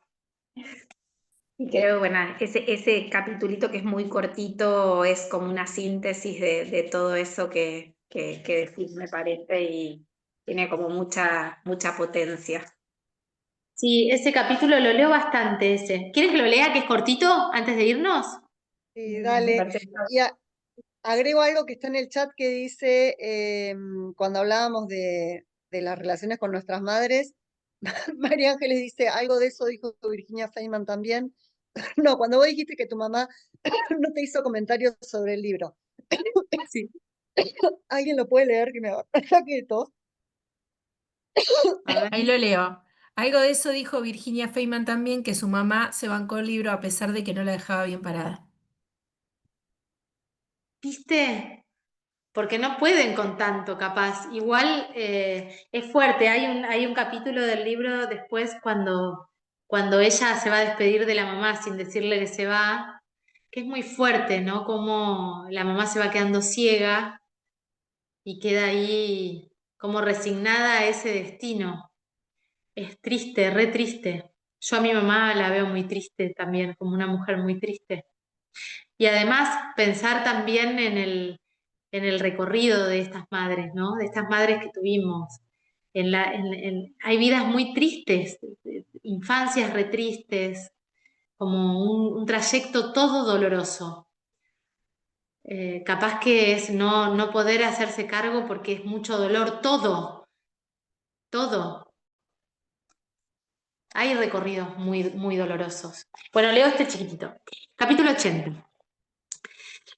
Y creo, bueno, ese capitulito que es muy cortito es como una síntesis de todo eso que decís, me parece, y tiene como mucha potencia. Sí, ese capítulo lo leo bastante ese. ¿Quieres que lo lea, que es cortito, antes de irnos? Sí, dale. Y agrego algo que está en el chat que dice, cuando hablábamos de las relaciones con nuestras madres, María Ángeles dice, algo de eso dijo Virginia Feynman también. No, cuando vos dijiste que tu mamá no te hizo comentarios sobre el libro. Sí. ¿Alguien lo puede leer? Que me ataque de tos. Ahí lo leo. Algo de eso dijo Virginia Feynman también, que su mamá se bancó el libro a pesar de que no la dejaba bien parada. ¿Viste? Porque no pueden con tanto, capaz. Igual es fuerte. Hay un capítulo del libro después cuando ella se va a despedir de la mamá sin decirle que se va, que es muy fuerte, ¿no? Como la mamá se va quedando ciega y queda ahí como resignada a ese destino. Es triste, re triste. Yo a mi mamá la veo muy triste también, como una mujer muy triste. Y además pensar también en el recorrido de estas madres, ¿no? De estas madres que tuvimos. Hay vidas muy tristes, infancias re tristes, como un trayecto todo doloroso. Capaz que es no poder hacerse cargo porque es mucho dolor, todo. Hay recorridos muy, muy dolorosos. Bueno, leo este chiquitito. Capítulo 80.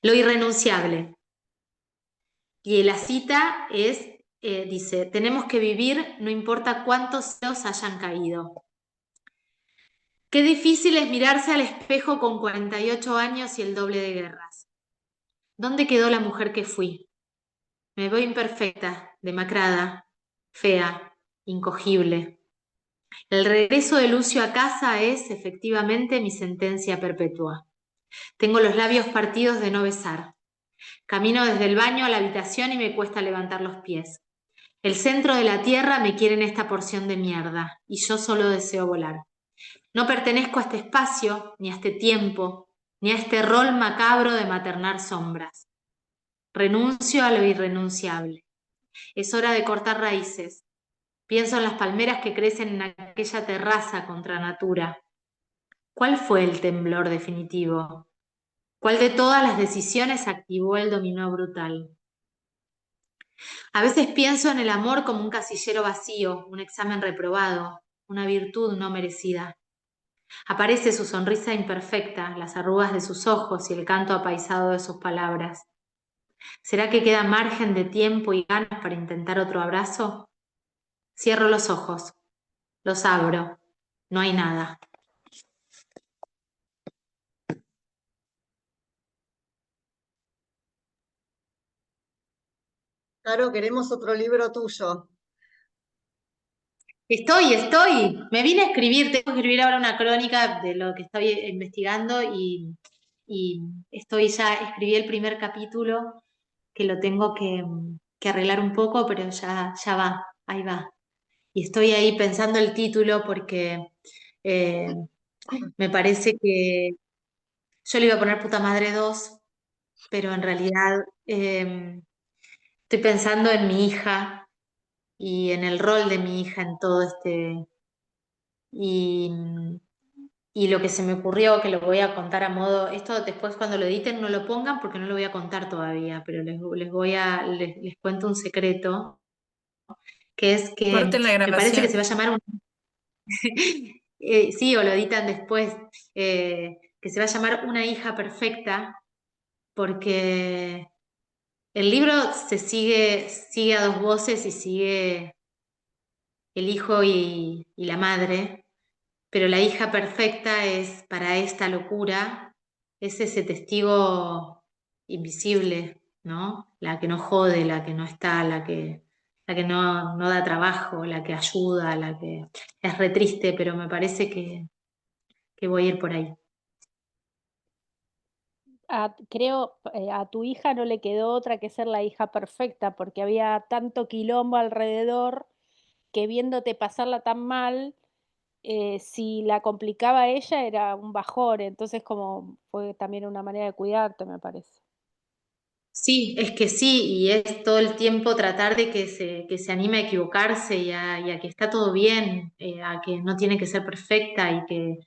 Lo irrenunciable. Y la cita dice, tenemos que vivir no importa cuántos ceos hayan caído. Qué difícil es mirarse al espejo con 48 años y el doble de guerras. ¿Dónde quedó la mujer que fui? Me veo imperfecta, demacrada, fea, incogible. El regreso de Lucio a casa es, efectivamente, mi sentencia perpetua. Tengo los labios partidos de no besar. Camino desde el baño a la habitación y me cuesta levantar los pies. El centro de la tierra me quiere en esta porción de mierda, y yo solo deseo volar. No pertenezco a este espacio, ni a este tiempo, ni a este rol macabro de maternar sombras. Renuncio a lo irrenunciable. Es hora de cortar raíces. Pienso en las palmeras que crecen en aquella terraza contra natura. ¿Cuál fue el temblor definitivo? ¿Cuál de todas las decisiones activó el dominó brutal? A veces pienso en el amor como un casillero vacío, un examen reprobado, una virtud no merecida. Aparece su sonrisa imperfecta, las arrugas de sus ojos y el canto apaisado de sus palabras. ¿Será que queda margen de tiempo y ganas para intentar otro abrazo? Cierro los ojos, los abro, no hay nada. Claro, queremos otro libro tuyo. Estoy. Me vine a escribir, tengo que escribir ahora una crónica de lo que estoy investigando y escribí el primer capítulo, que lo tengo que arreglar un poco, pero ya va, ahí va. Y estoy ahí pensando el título porque me parece Yo le iba a poner Puta Madre 2, pero en realidad estoy pensando en mi hija y en el rol de mi hija en todo este... Y, y lo que se me ocurrió, que lo voy a contar a modo... Esto después cuando lo editen no lo pongan porque no lo voy a contar todavía, pero les cuento un secreto, que es que Corten la me parece que grabación. se va a llamar sí, o lo editan después, que se va a llamar Una hija perfecta, porque el libro sigue a dos voces y sigue el hijo y la madre, pero la hija perfecta es para esta locura, es ese testigo invisible, ¿no? La que no jode, la que no está, la que no da trabajo, la que ayuda, la que es re triste, pero me parece que voy a ir por ahí. Creo a tu hija no le quedó otra que ser la hija perfecta, porque había tanto quilombo alrededor que viéndote pasarla tan mal, si la complicaba ella era un bajón, entonces como fue también una manera de cuidarte, me parece. Sí, es que sí, y es todo el tiempo tratar de que se anime a equivocarse y a que está todo bien, a que no tiene que ser perfecta y que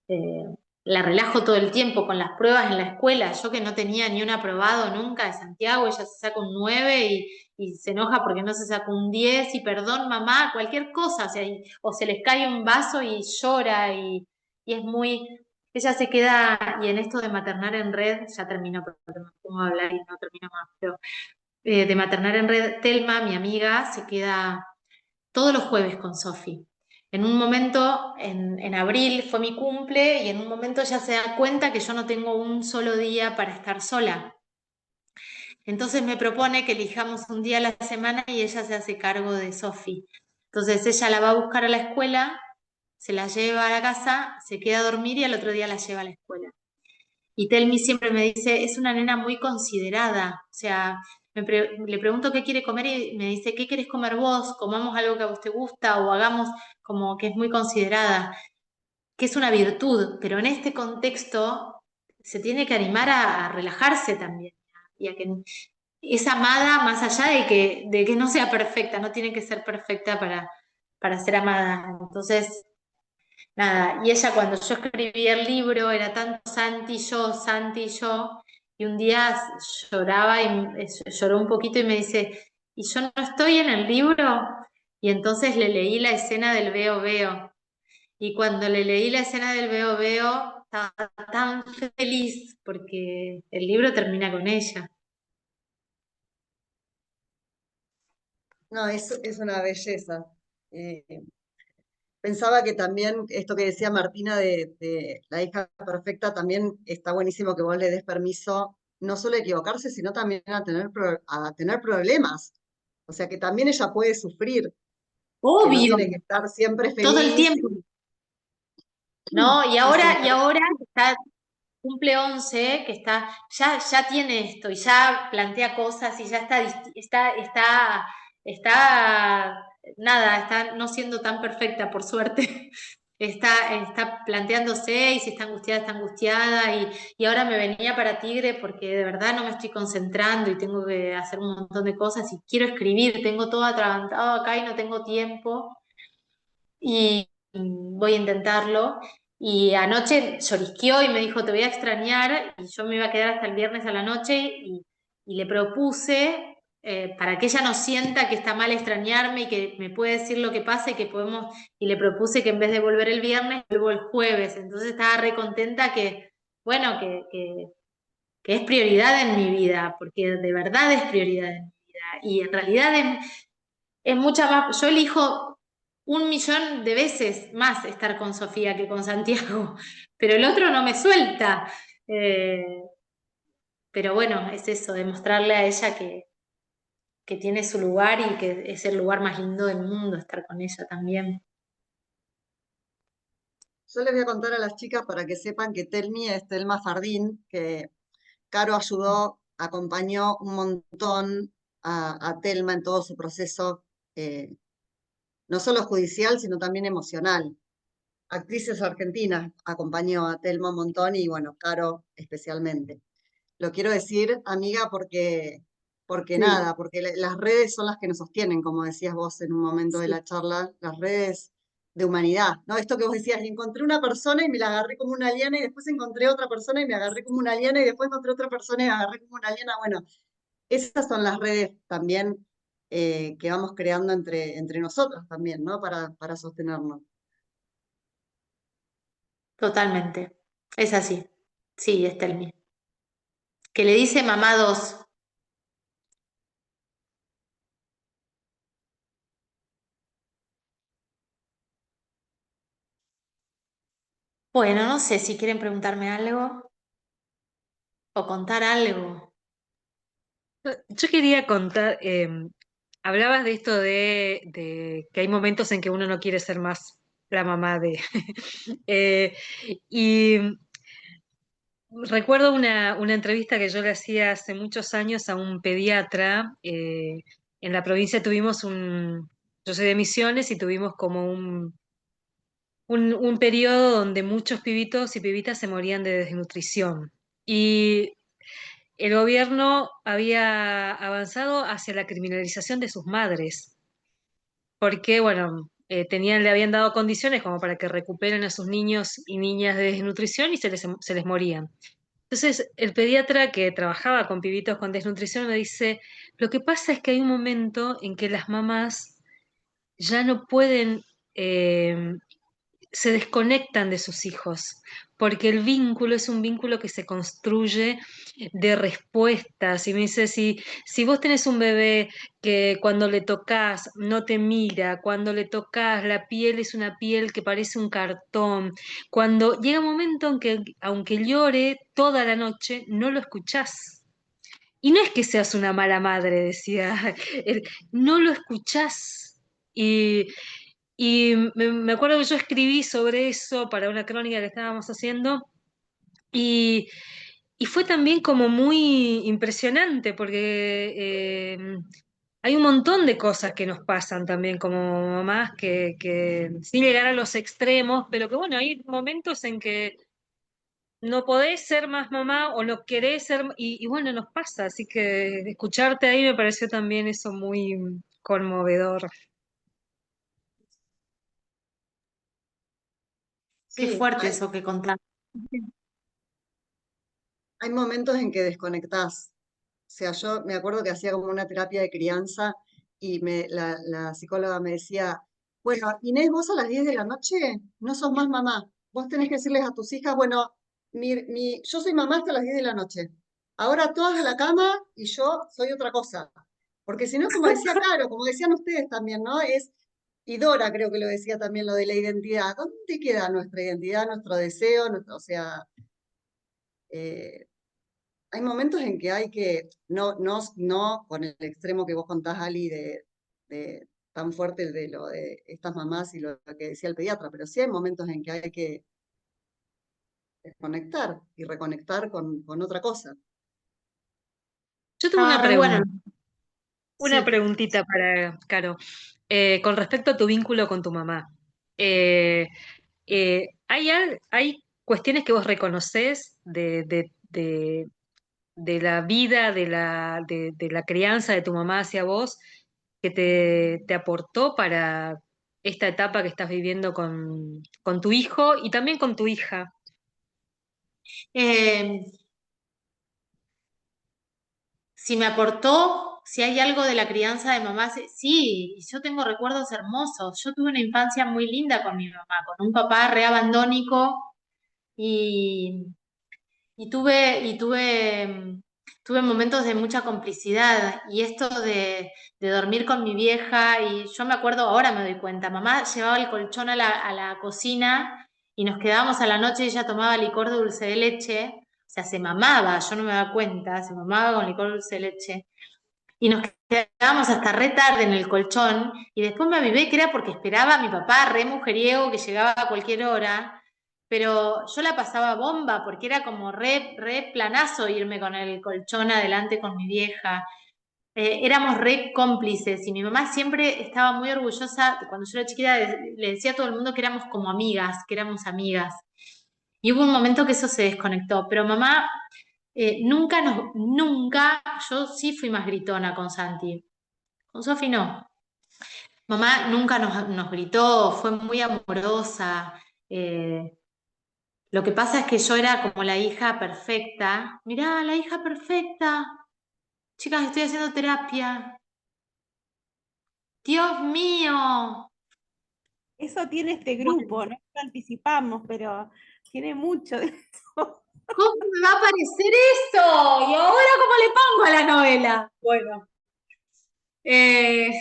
eh, la relajo todo el tiempo con las pruebas en la escuela. Yo que no tenía ni un aprobado nunca de Santiago, ella se saca un 9 y se enoja porque no se sacó un 10 y perdón mamá, cualquier cosa, o sea, o se les cae un vaso y llora y es muy... Ella se queda, y en esto de maternar en red, ya termino, porque me pongo a hablar y no termino más, pero de maternar en red, Telma, mi amiga, se queda todos los jueves con Sofi. En un momento, en abril fue mi cumple, y en un momento ella se da cuenta que yo no tengo un solo día para estar sola. Entonces me propone que elijamos un día a la semana y ella se hace cargo de Sofi. Entonces ella la va a buscar a la escuela, se la lleva a la casa, se queda a dormir y al otro día la lleva a la escuela. Y Telmi siempre me dice, es una nena muy considerada. O sea, le pregunto qué quiere comer y me dice, ¿qué quieres comer vos? Comamos algo que a vos te gusta o hagamos como que es muy considerada, que es una virtud, pero en este contexto se tiene que animar a relajarse también y a que es amada más allá de que no sea perfecta, no tiene que ser perfecta para ser amada. Entonces, nada, y ella cuando yo escribí el libro era tanto Santi y yo, y un día lloraba y lloró un poquito y me dice, ¿y yo no estoy en el libro? Y entonces le leí la escena del veo veo. Y cuando le leí la escena del veo veo, estaba tan feliz porque el libro termina con ella. No, es una belleza. Eh, Pensaba que también esto que decía Martina de la hija perfecta, también está buenísimo que vos le des permiso no solo a equivocarse, sino también a tener problemas. O sea, que también ella puede sufrir, que no Obvio, tiene que estar siempre todo el feliz. tiempo, ¿no? Y Es ahora, una... y ahora está cumple 11, que ya tiene esto y ya plantea cosas y ya está no siendo tan perfecta, por suerte. Está planteándose y si está angustiada y ahora me venía para Tigre porque de verdad no me estoy concentrando y tengo que hacer un montón de cosas y quiero escribir, tengo todo atragantado acá y no tengo tiempo y voy a intentarlo. Y anoche llorisqueó y me dijo, te voy a extrañar, y yo me iba a quedar hasta el viernes a la noche y le propuse, para que ella no sienta que está mal extrañarme y que me puede decir lo que pasa y que podemos, y le propuse que en vez de volver el viernes, vuelvo el jueves. Entonces estaba re contenta que, bueno, que es prioridad en mi vida, porque de verdad es prioridad en mi vida. Y en realidad es mucha más, yo elijo 1.000.000 de veces más estar con Sofía que con Santiago, pero el otro no me suelta. Eh, pero bueno, es eso, demostrarle a ella que tiene su lugar y que es el lugar más lindo del mundo, estar con ella también. Yo les voy a contar a las chicas para que sepan que Telmi es Telma Fardín, que Caro ayudó, acompañó un montón a Telma en todo su proceso, no solo judicial, sino también emocional. actrices argentinas acompañó a Telma un montón y bueno, Caro especialmente. Lo quiero decir, amiga, porque Sí. nada, porque las redes son las que nos sostienen, como decías vos en un momento de la charla, las redes de humanidad, ¿no? Esto que vos decías, encontré una persona y me la agarré como una liana y después encontré otra persona y me agarré como una liana y después encontré otra persona y me agarré como una liana. Bueno, esas son las redes también que vamos creando entre nosotros también, ¿no? Para sostenernos. Totalmente. Es así. Sí, Estelmi. Que le dice mamá 2. Bueno, no sé si quieren preguntarme algo o contar algo. Yo quería contar, hablabas de esto de que hay momentos en que uno no quiere ser más la mamá de... eh, y recuerdo una entrevista que yo le hacía hace muchos años a un pediatra. En la provincia tuvimos yo soy de Misiones y tuvimos como un periodo donde muchos pibitos y pibitas se morían de desnutrición. Y el gobierno había avanzado hacia la criminalización de sus madres, porque, bueno, le habían dado condiciones como para que recuperen a sus niños y niñas de desnutrición y se les morían. Entonces, el pediatra que trabajaba con pibitos con desnutrición me dice, lo que pasa es que hay un momento en que las mamás ya no pueden, se desconectan de sus hijos, porque el vínculo es un vínculo que se construye de respuestas. Y me dice, si vos tenés un bebé que cuando le tocas no te mira, cuando le tocas la piel es una piel que parece un cartón, cuando llega un momento en que aunque llore toda la noche, no lo escuchás. Y no es que seas una mala madre, decía, no lo escuchás. Y me acuerdo que yo escribí sobre eso para una crónica que estábamos haciendo y, y fue también como muy impresionante porque hay un montón de cosas que nos pasan también como mamás que sin llegar a los extremos, pero que bueno, hay momentos en que no podés ser más mamá o no querés ser, y bueno, nos pasa, así que escucharte ahí me pareció también eso muy conmovedor. Qué Sí, fuerte eso que contás. hay momentos en que desconectás. O sea, yo me acuerdo que hacía como una terapia de crianza y la psicóloga me decía, bueno, Inés, vos a las 10 de la noche no sos más mamá. Vos tenés que decirles a tus hijas, bueno, yo soy mamá hasta las 10 de la noche. Ahora todas a la cama y yo soy otra cosa. Porque si no, como decía Caro, como decían ustedes también, ¿no? Y Dora creo que lo decía también, lo de la identidad. ¿Dónde queda nuestra identidad, nuestro deseo? O sea, eh, hay momentos en que hay que, no con el extremo que vos contás, Ali, de tan fuerte de lo de estas mamás y lo que decía el pediatra, pero sí hay momentos en que hay que desconectar y reconectar con otra cosa. Yo tengo Estaba una re bueno. pregunta. Una Sí. preguntita para Caro. Con respecto a tu vínculo con tu mamá. Eh, ¿hay cuestiones que vos reconoces de la vida, de la crianza de tu mamá hacia vos, que te aportó para esta etapa que estás viviendo con tu hijo y también con tu hija? Eh, si me aportó, si hay algo de la crianza de mamá, sí, yo tengo recuerdos hermosos. Yo tuve una infancia muy linda con mi mamá, con un papá re abandónico y, tuve momentos de mucha complicidad y esto de dormir con mi vieja y yo me acuerdo, ahora me doy cuenta, mamá llevaba el colchón a la cocina y nos quedábamos a la noche y ella tomaba licor de dulce de leche, o sea, se mamaba, yo no me daba cuenta, se mamaba con licor de dulce de leche y nos quedábamos hasta re tarde en el colchón y después me avivé que era porque esperaba a mi papá, re mujeriego, que llegaba a cualquier hora, pero yo la pasaba bomba porque era como re planazo irme con el colchón adelante con mi vieja. éramos re cómplices y mi mamá siempre estaba muy orgullosa, cuando yo era chiquita le decía a todo el mundo que éramos como amigas, que éramos amigas. Y hubo un momento que eso se desconectó, pero mamá nunca, yo sí fui más gritona con Santi, con Sofi no. Mamá nunca nos gritó, fue muy amorosa. Lo que pasa es que yo era como la hija perfecta. Mirá, la hija perfecta. Chicas, estoy haciendo terapia. Dios mío. Eso tiene este Bueno, grupo, no lo anticipamos, pero tiene mucho de eso. ¿cómo me va a aparecer eso? ¿Y ahora cómo le pongo a la novela? Bueno, eh,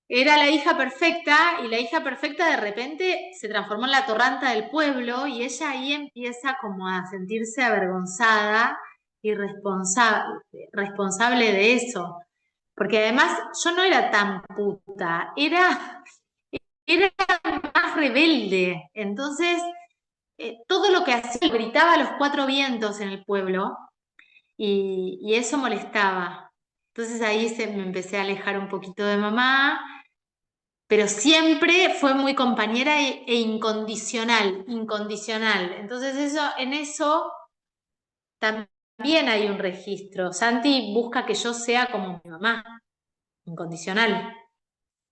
era la hija perfecta y la hija perfecta de repente se transformó en la torranta del pueblo y ella ahí empieza como a sentirse avergonzada y responsable de eso. Porque además yo no era tan puta, era más rebelde. Entonces, todo lo que hacía gritaba a los cuatro vientos en el pueblo y eso molestaba. Entonces ahí me empecé a alejar un poquito de mamá, pero siempre fue muy compañera e incondicional, incondicional. Entonces en eso también hay un registro. Santi busca que yo sea como mi mamá, incondicional.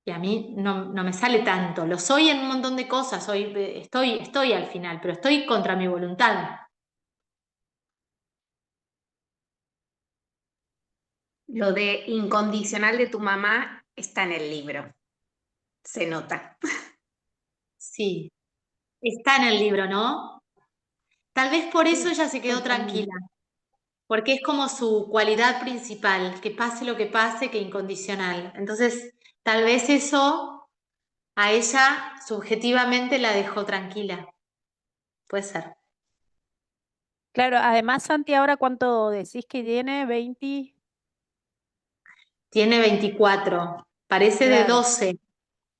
Y a mí no me sale tanto. Lo soy en un montón de cosas, estoy al final, pero estoy contra mi voluntad. Lo de incondicional de tu mamá está en el libro, se nota. Sí, está en el libro, ¿no? Tal vez por eso ella se quedó Totalmente. tranquila, porque es como su cualidad principal, que pase lo que pase, que incondicional. Entonces, tal vez eso a ella subjetivamente la dejó tranquila. Puede ser. Claro, además Santi, ahora ¿cuánto decís que tiene? 20, Tiene 24, parece de claro. 12.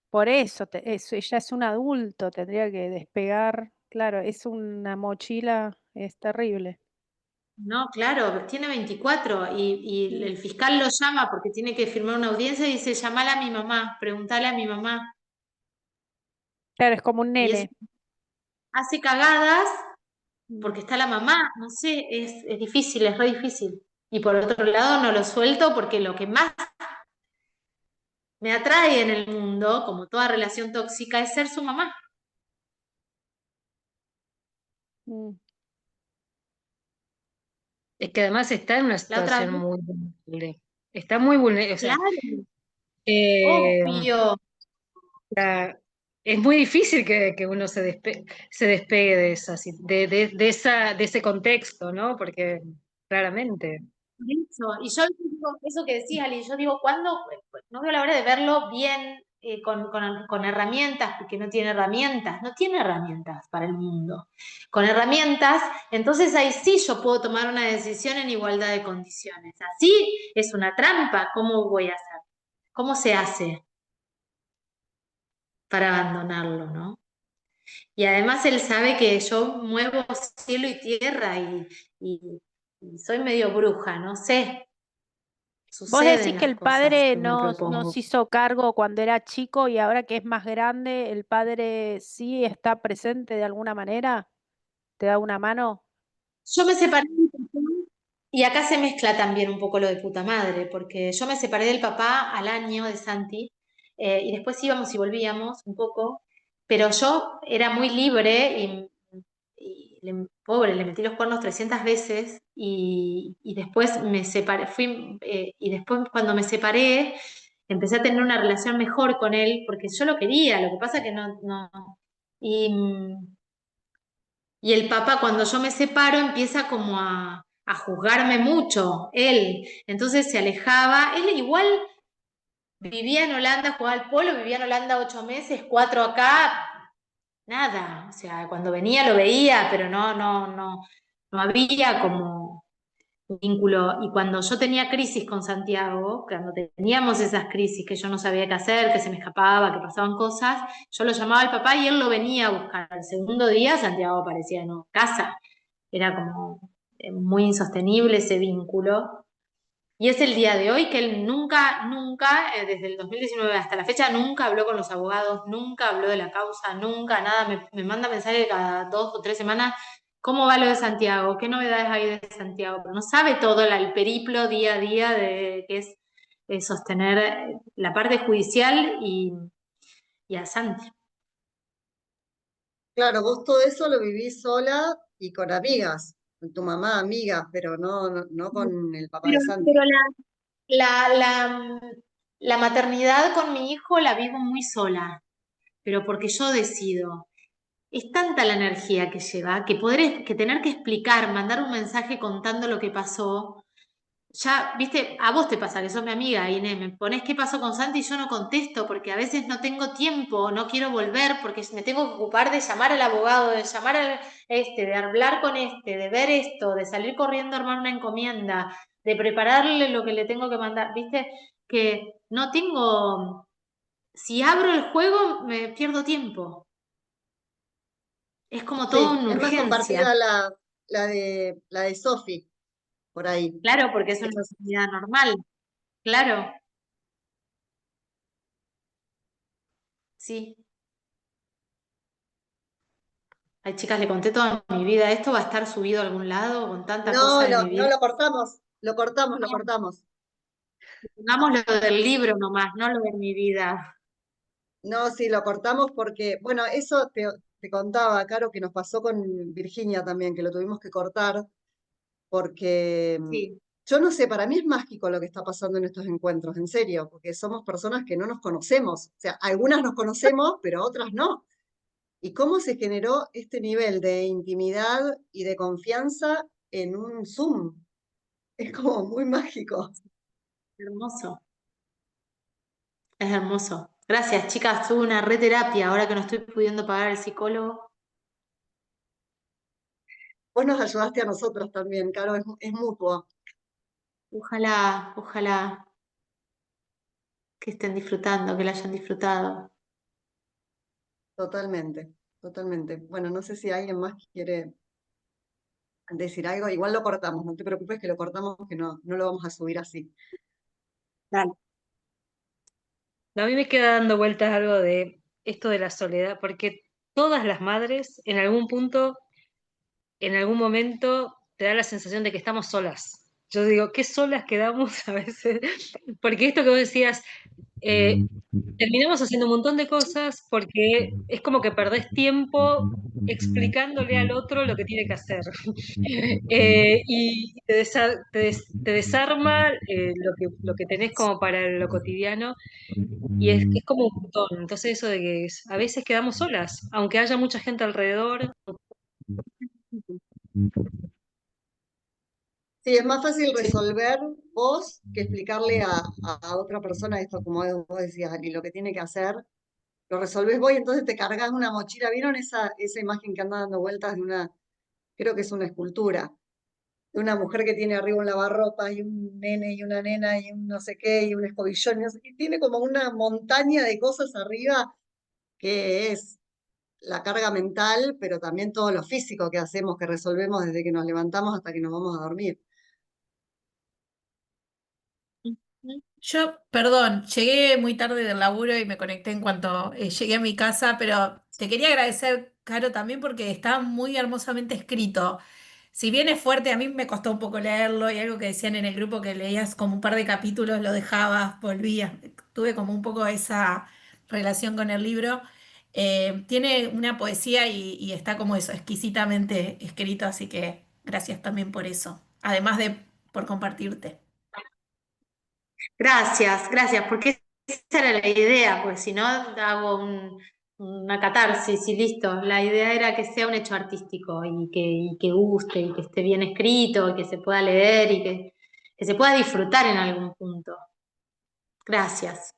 Por eso, ella es un adulto, tendría que despegar. Claro, es una mochila, es terrible. No, claro, tiene 24 y el fiscal lo llama porque tiene que firmar una audiencia y dice, llamala a mi mamá, preguntale a mi mamá. Claro, es como un Y eso nene. hace cagadas Mm. porque está la mamá, no sé, es difícil, es re difícil. Y por otro lado no lo suelto porque lo que más me atrae en el mundo, como toda relación tóxica, es ser su mamá. Mm. Es que además está en una La otra situación vez, muy vulnerable. Está muy vulnerable. O sea, claro, eh, obvio. es muy difícil que uno se despegue de de ese contexto, ¿no? Porque claramente. Eso. Y yo digo, eso que decías, Ali, yo digo, ¿cuándo? No veo la hora de verlo bien con herramientas, porque no tiene herramientas para el mundo. Con herramientas, entonces ahí sí yo puedo tomar una decisión en igualdad de condiciones. Así es una trampa, ¿cómo voy a hacer? ¿Cómo se hace para abandonarlo, no? Y además él sabe que yo muevo cielo y tierra y soy medio bruja, no sé. ¿Vos decís Suceden que las el cosas padre que me nos propongo. hizo cargo cuando era chico y ahora que es más grande, el padre sí está presente de alguna manera? ¿Te da una mano? Yo me separé del papá y acá se mezcla también un poco lo de puta madre, porque yo me separé del papá al año de Santi y después íbamos y volvíamos un poco, pero yo era muy libre y pobre, le metí los cuernos 300 veces y después me separé, y después cuando me separé empecé a tener una relación mejor con él porque yo lo quería, lo que pasa que no. Y, y el papá, cuando yo me separo, empieza como a juzgarme mucho, él. Entonces se alejaba. Él igual vivía en Holanda, jugaba al polo, vivía en Holanda 8 meses, 4 acá, nada. O sea, cuando venía lo veía, pero no había como vínculo. Y cuando yo tenía crisis con Santiago, cuando teníamos esas crisis que yo no sabía qué hacer, que se me escapaba, que pasaban cosas, yo lo llamaba al papá y él lo venía a buscar. El segundo día Santiago aparecía en casa. Era como muy insostenible ese vínculo. Y es el día de hoy que él nunca, desde el 2019 hasta la fecha, nunca habló con los abogados, nunca habló de la causa, nunca, nada. Me manda mensajes cada 2 o 3 semanas, ¿cómo va lo de Santiago? ¿Qué novedades hay de Santiago? Pero no sabe todo el periplo día a día de que es sostener la parte judicial y a Santi. Claro, vos todo eso lo vivís sola y con amigas, con tu mamá, amigas, pero no con el papá de Santi. Pero la maternidad con mi hijo la vivo muy sola, pero porque yo decido. Es tanta la energía que lleva que tener que explicar, mandar un mensaje contando lo que pasó. Ya, viste, a vos te pasa que sos mi amiga, Inés, me pones qué pasó con Santi y yo no contesto porque a veces no tengo tiempo, no quiero volver porque me tengo que ocupar de llamar al abogado, de llamar al de hablar con de ver esto, de salir corriendo a armar una encomienda, de prepararle lo que le tengo que mandar, viste, que no tengo, si abro el juego me pierdo tiempo. Es como todo Sí, una es más urgencia. compartida la de Sofi, por ahí. Claro, porque es una actividad normal. Claro, sí. Ay, chicas, le conté toda mi vida. ¿Esto va a estar subido a algún lado con tanta cosa No, de mi no vida? lo cortamos, lo cortamos, lo cortamos. Pongamos lo del libro nomás, no lo de mi vida. No, sí, lo cortamos porque, bueno, eso te contaba, Caro, que nos pasó con Virginia también, que lo tuvimos que cortar, porque Sí. yo no sé, para mí es mágico lo que está pasando en estos encuentros, en serio, porque somos personas que no nos conocemos. O sea, algunas nos conocemos, pero otras no. ¿Y cómo se generó este nivel de intimidad y de confianza en un Zoom? Es como muy mágico. Hermoso. Es hermoso. Gracias, chicas. Tuve una reterapia ahora que no estoy pudiendo pagar al psicólogo. Vos nos ayudaste a nosotros también, Caro, es mutuo. Ojalá, ojalá que estén disfrutando, que la hayan disfrutado. Totalmente, totalmente. Bueno, no sé si alguien más quiere decir algo. Igual lo cortamos, no te preocupes que lo cortamos, que no lo vamos a subir así. Dale. A mí me queda dando vueltas algo de esto de la soledad, porque todas las madres en algún punto, en algún momento, te da la sensación de que estamos solas. Yo digo, qué solas quedamos a veces, porque esto que vos decías, terminamos haciendo un montón de cosas porque es como que perdés tiempo explicándole al otro lo que tiene que hacer. Y te desarma lo que tenés como para lo cotidiano y es como un montón. Entonces eso de que a veces quedamos solas, aunque haya mucha gente alrededor. Sí, es más fácil resolver vos que explicarle a otra persona esto, como vos decías, Ali, lo que tiene que hacer. Lo resolvés vos y entonces te cargas una mochila. ¿Vieron esa imagen que anda dando vueltas de una, creo que es una escultura, de una mujer que tiene arriba un lavarropas y un nene y una nena y un no sé qué y un escobillón y, no sé qué, y tiene como una montaña de cosas arriba que es la carga mental, pero también todo lo físico que hacemos, que resolvemos desde que nos levantamos hasta que nos vamos a dormir. Yo, perdón, llegué muy tarde del laburo y me conecté en cuanto llegué a mi casa, pero te quería agradecer, Caro, también porque está muy hermosamente escrito. Si bien es fuerte, a mí me costó un poco leerlo y algo que decían en el grupo que leías como un par de capítulos, lo dejabas, volvías. Tuve como un poco esa relación con el libro. Tiene una poesía y está como eso, exquisitamente escrito, así que gracias también por eso, además de por compartirte. Gracias, gracias, porque esa era la idea, porque si no hago una catarsis y listo. La idea era que sea un hecho artístico y que guste y que esté bien escrito y que se pueda leer y que se pueda disfrutar en algún punto. Gracias.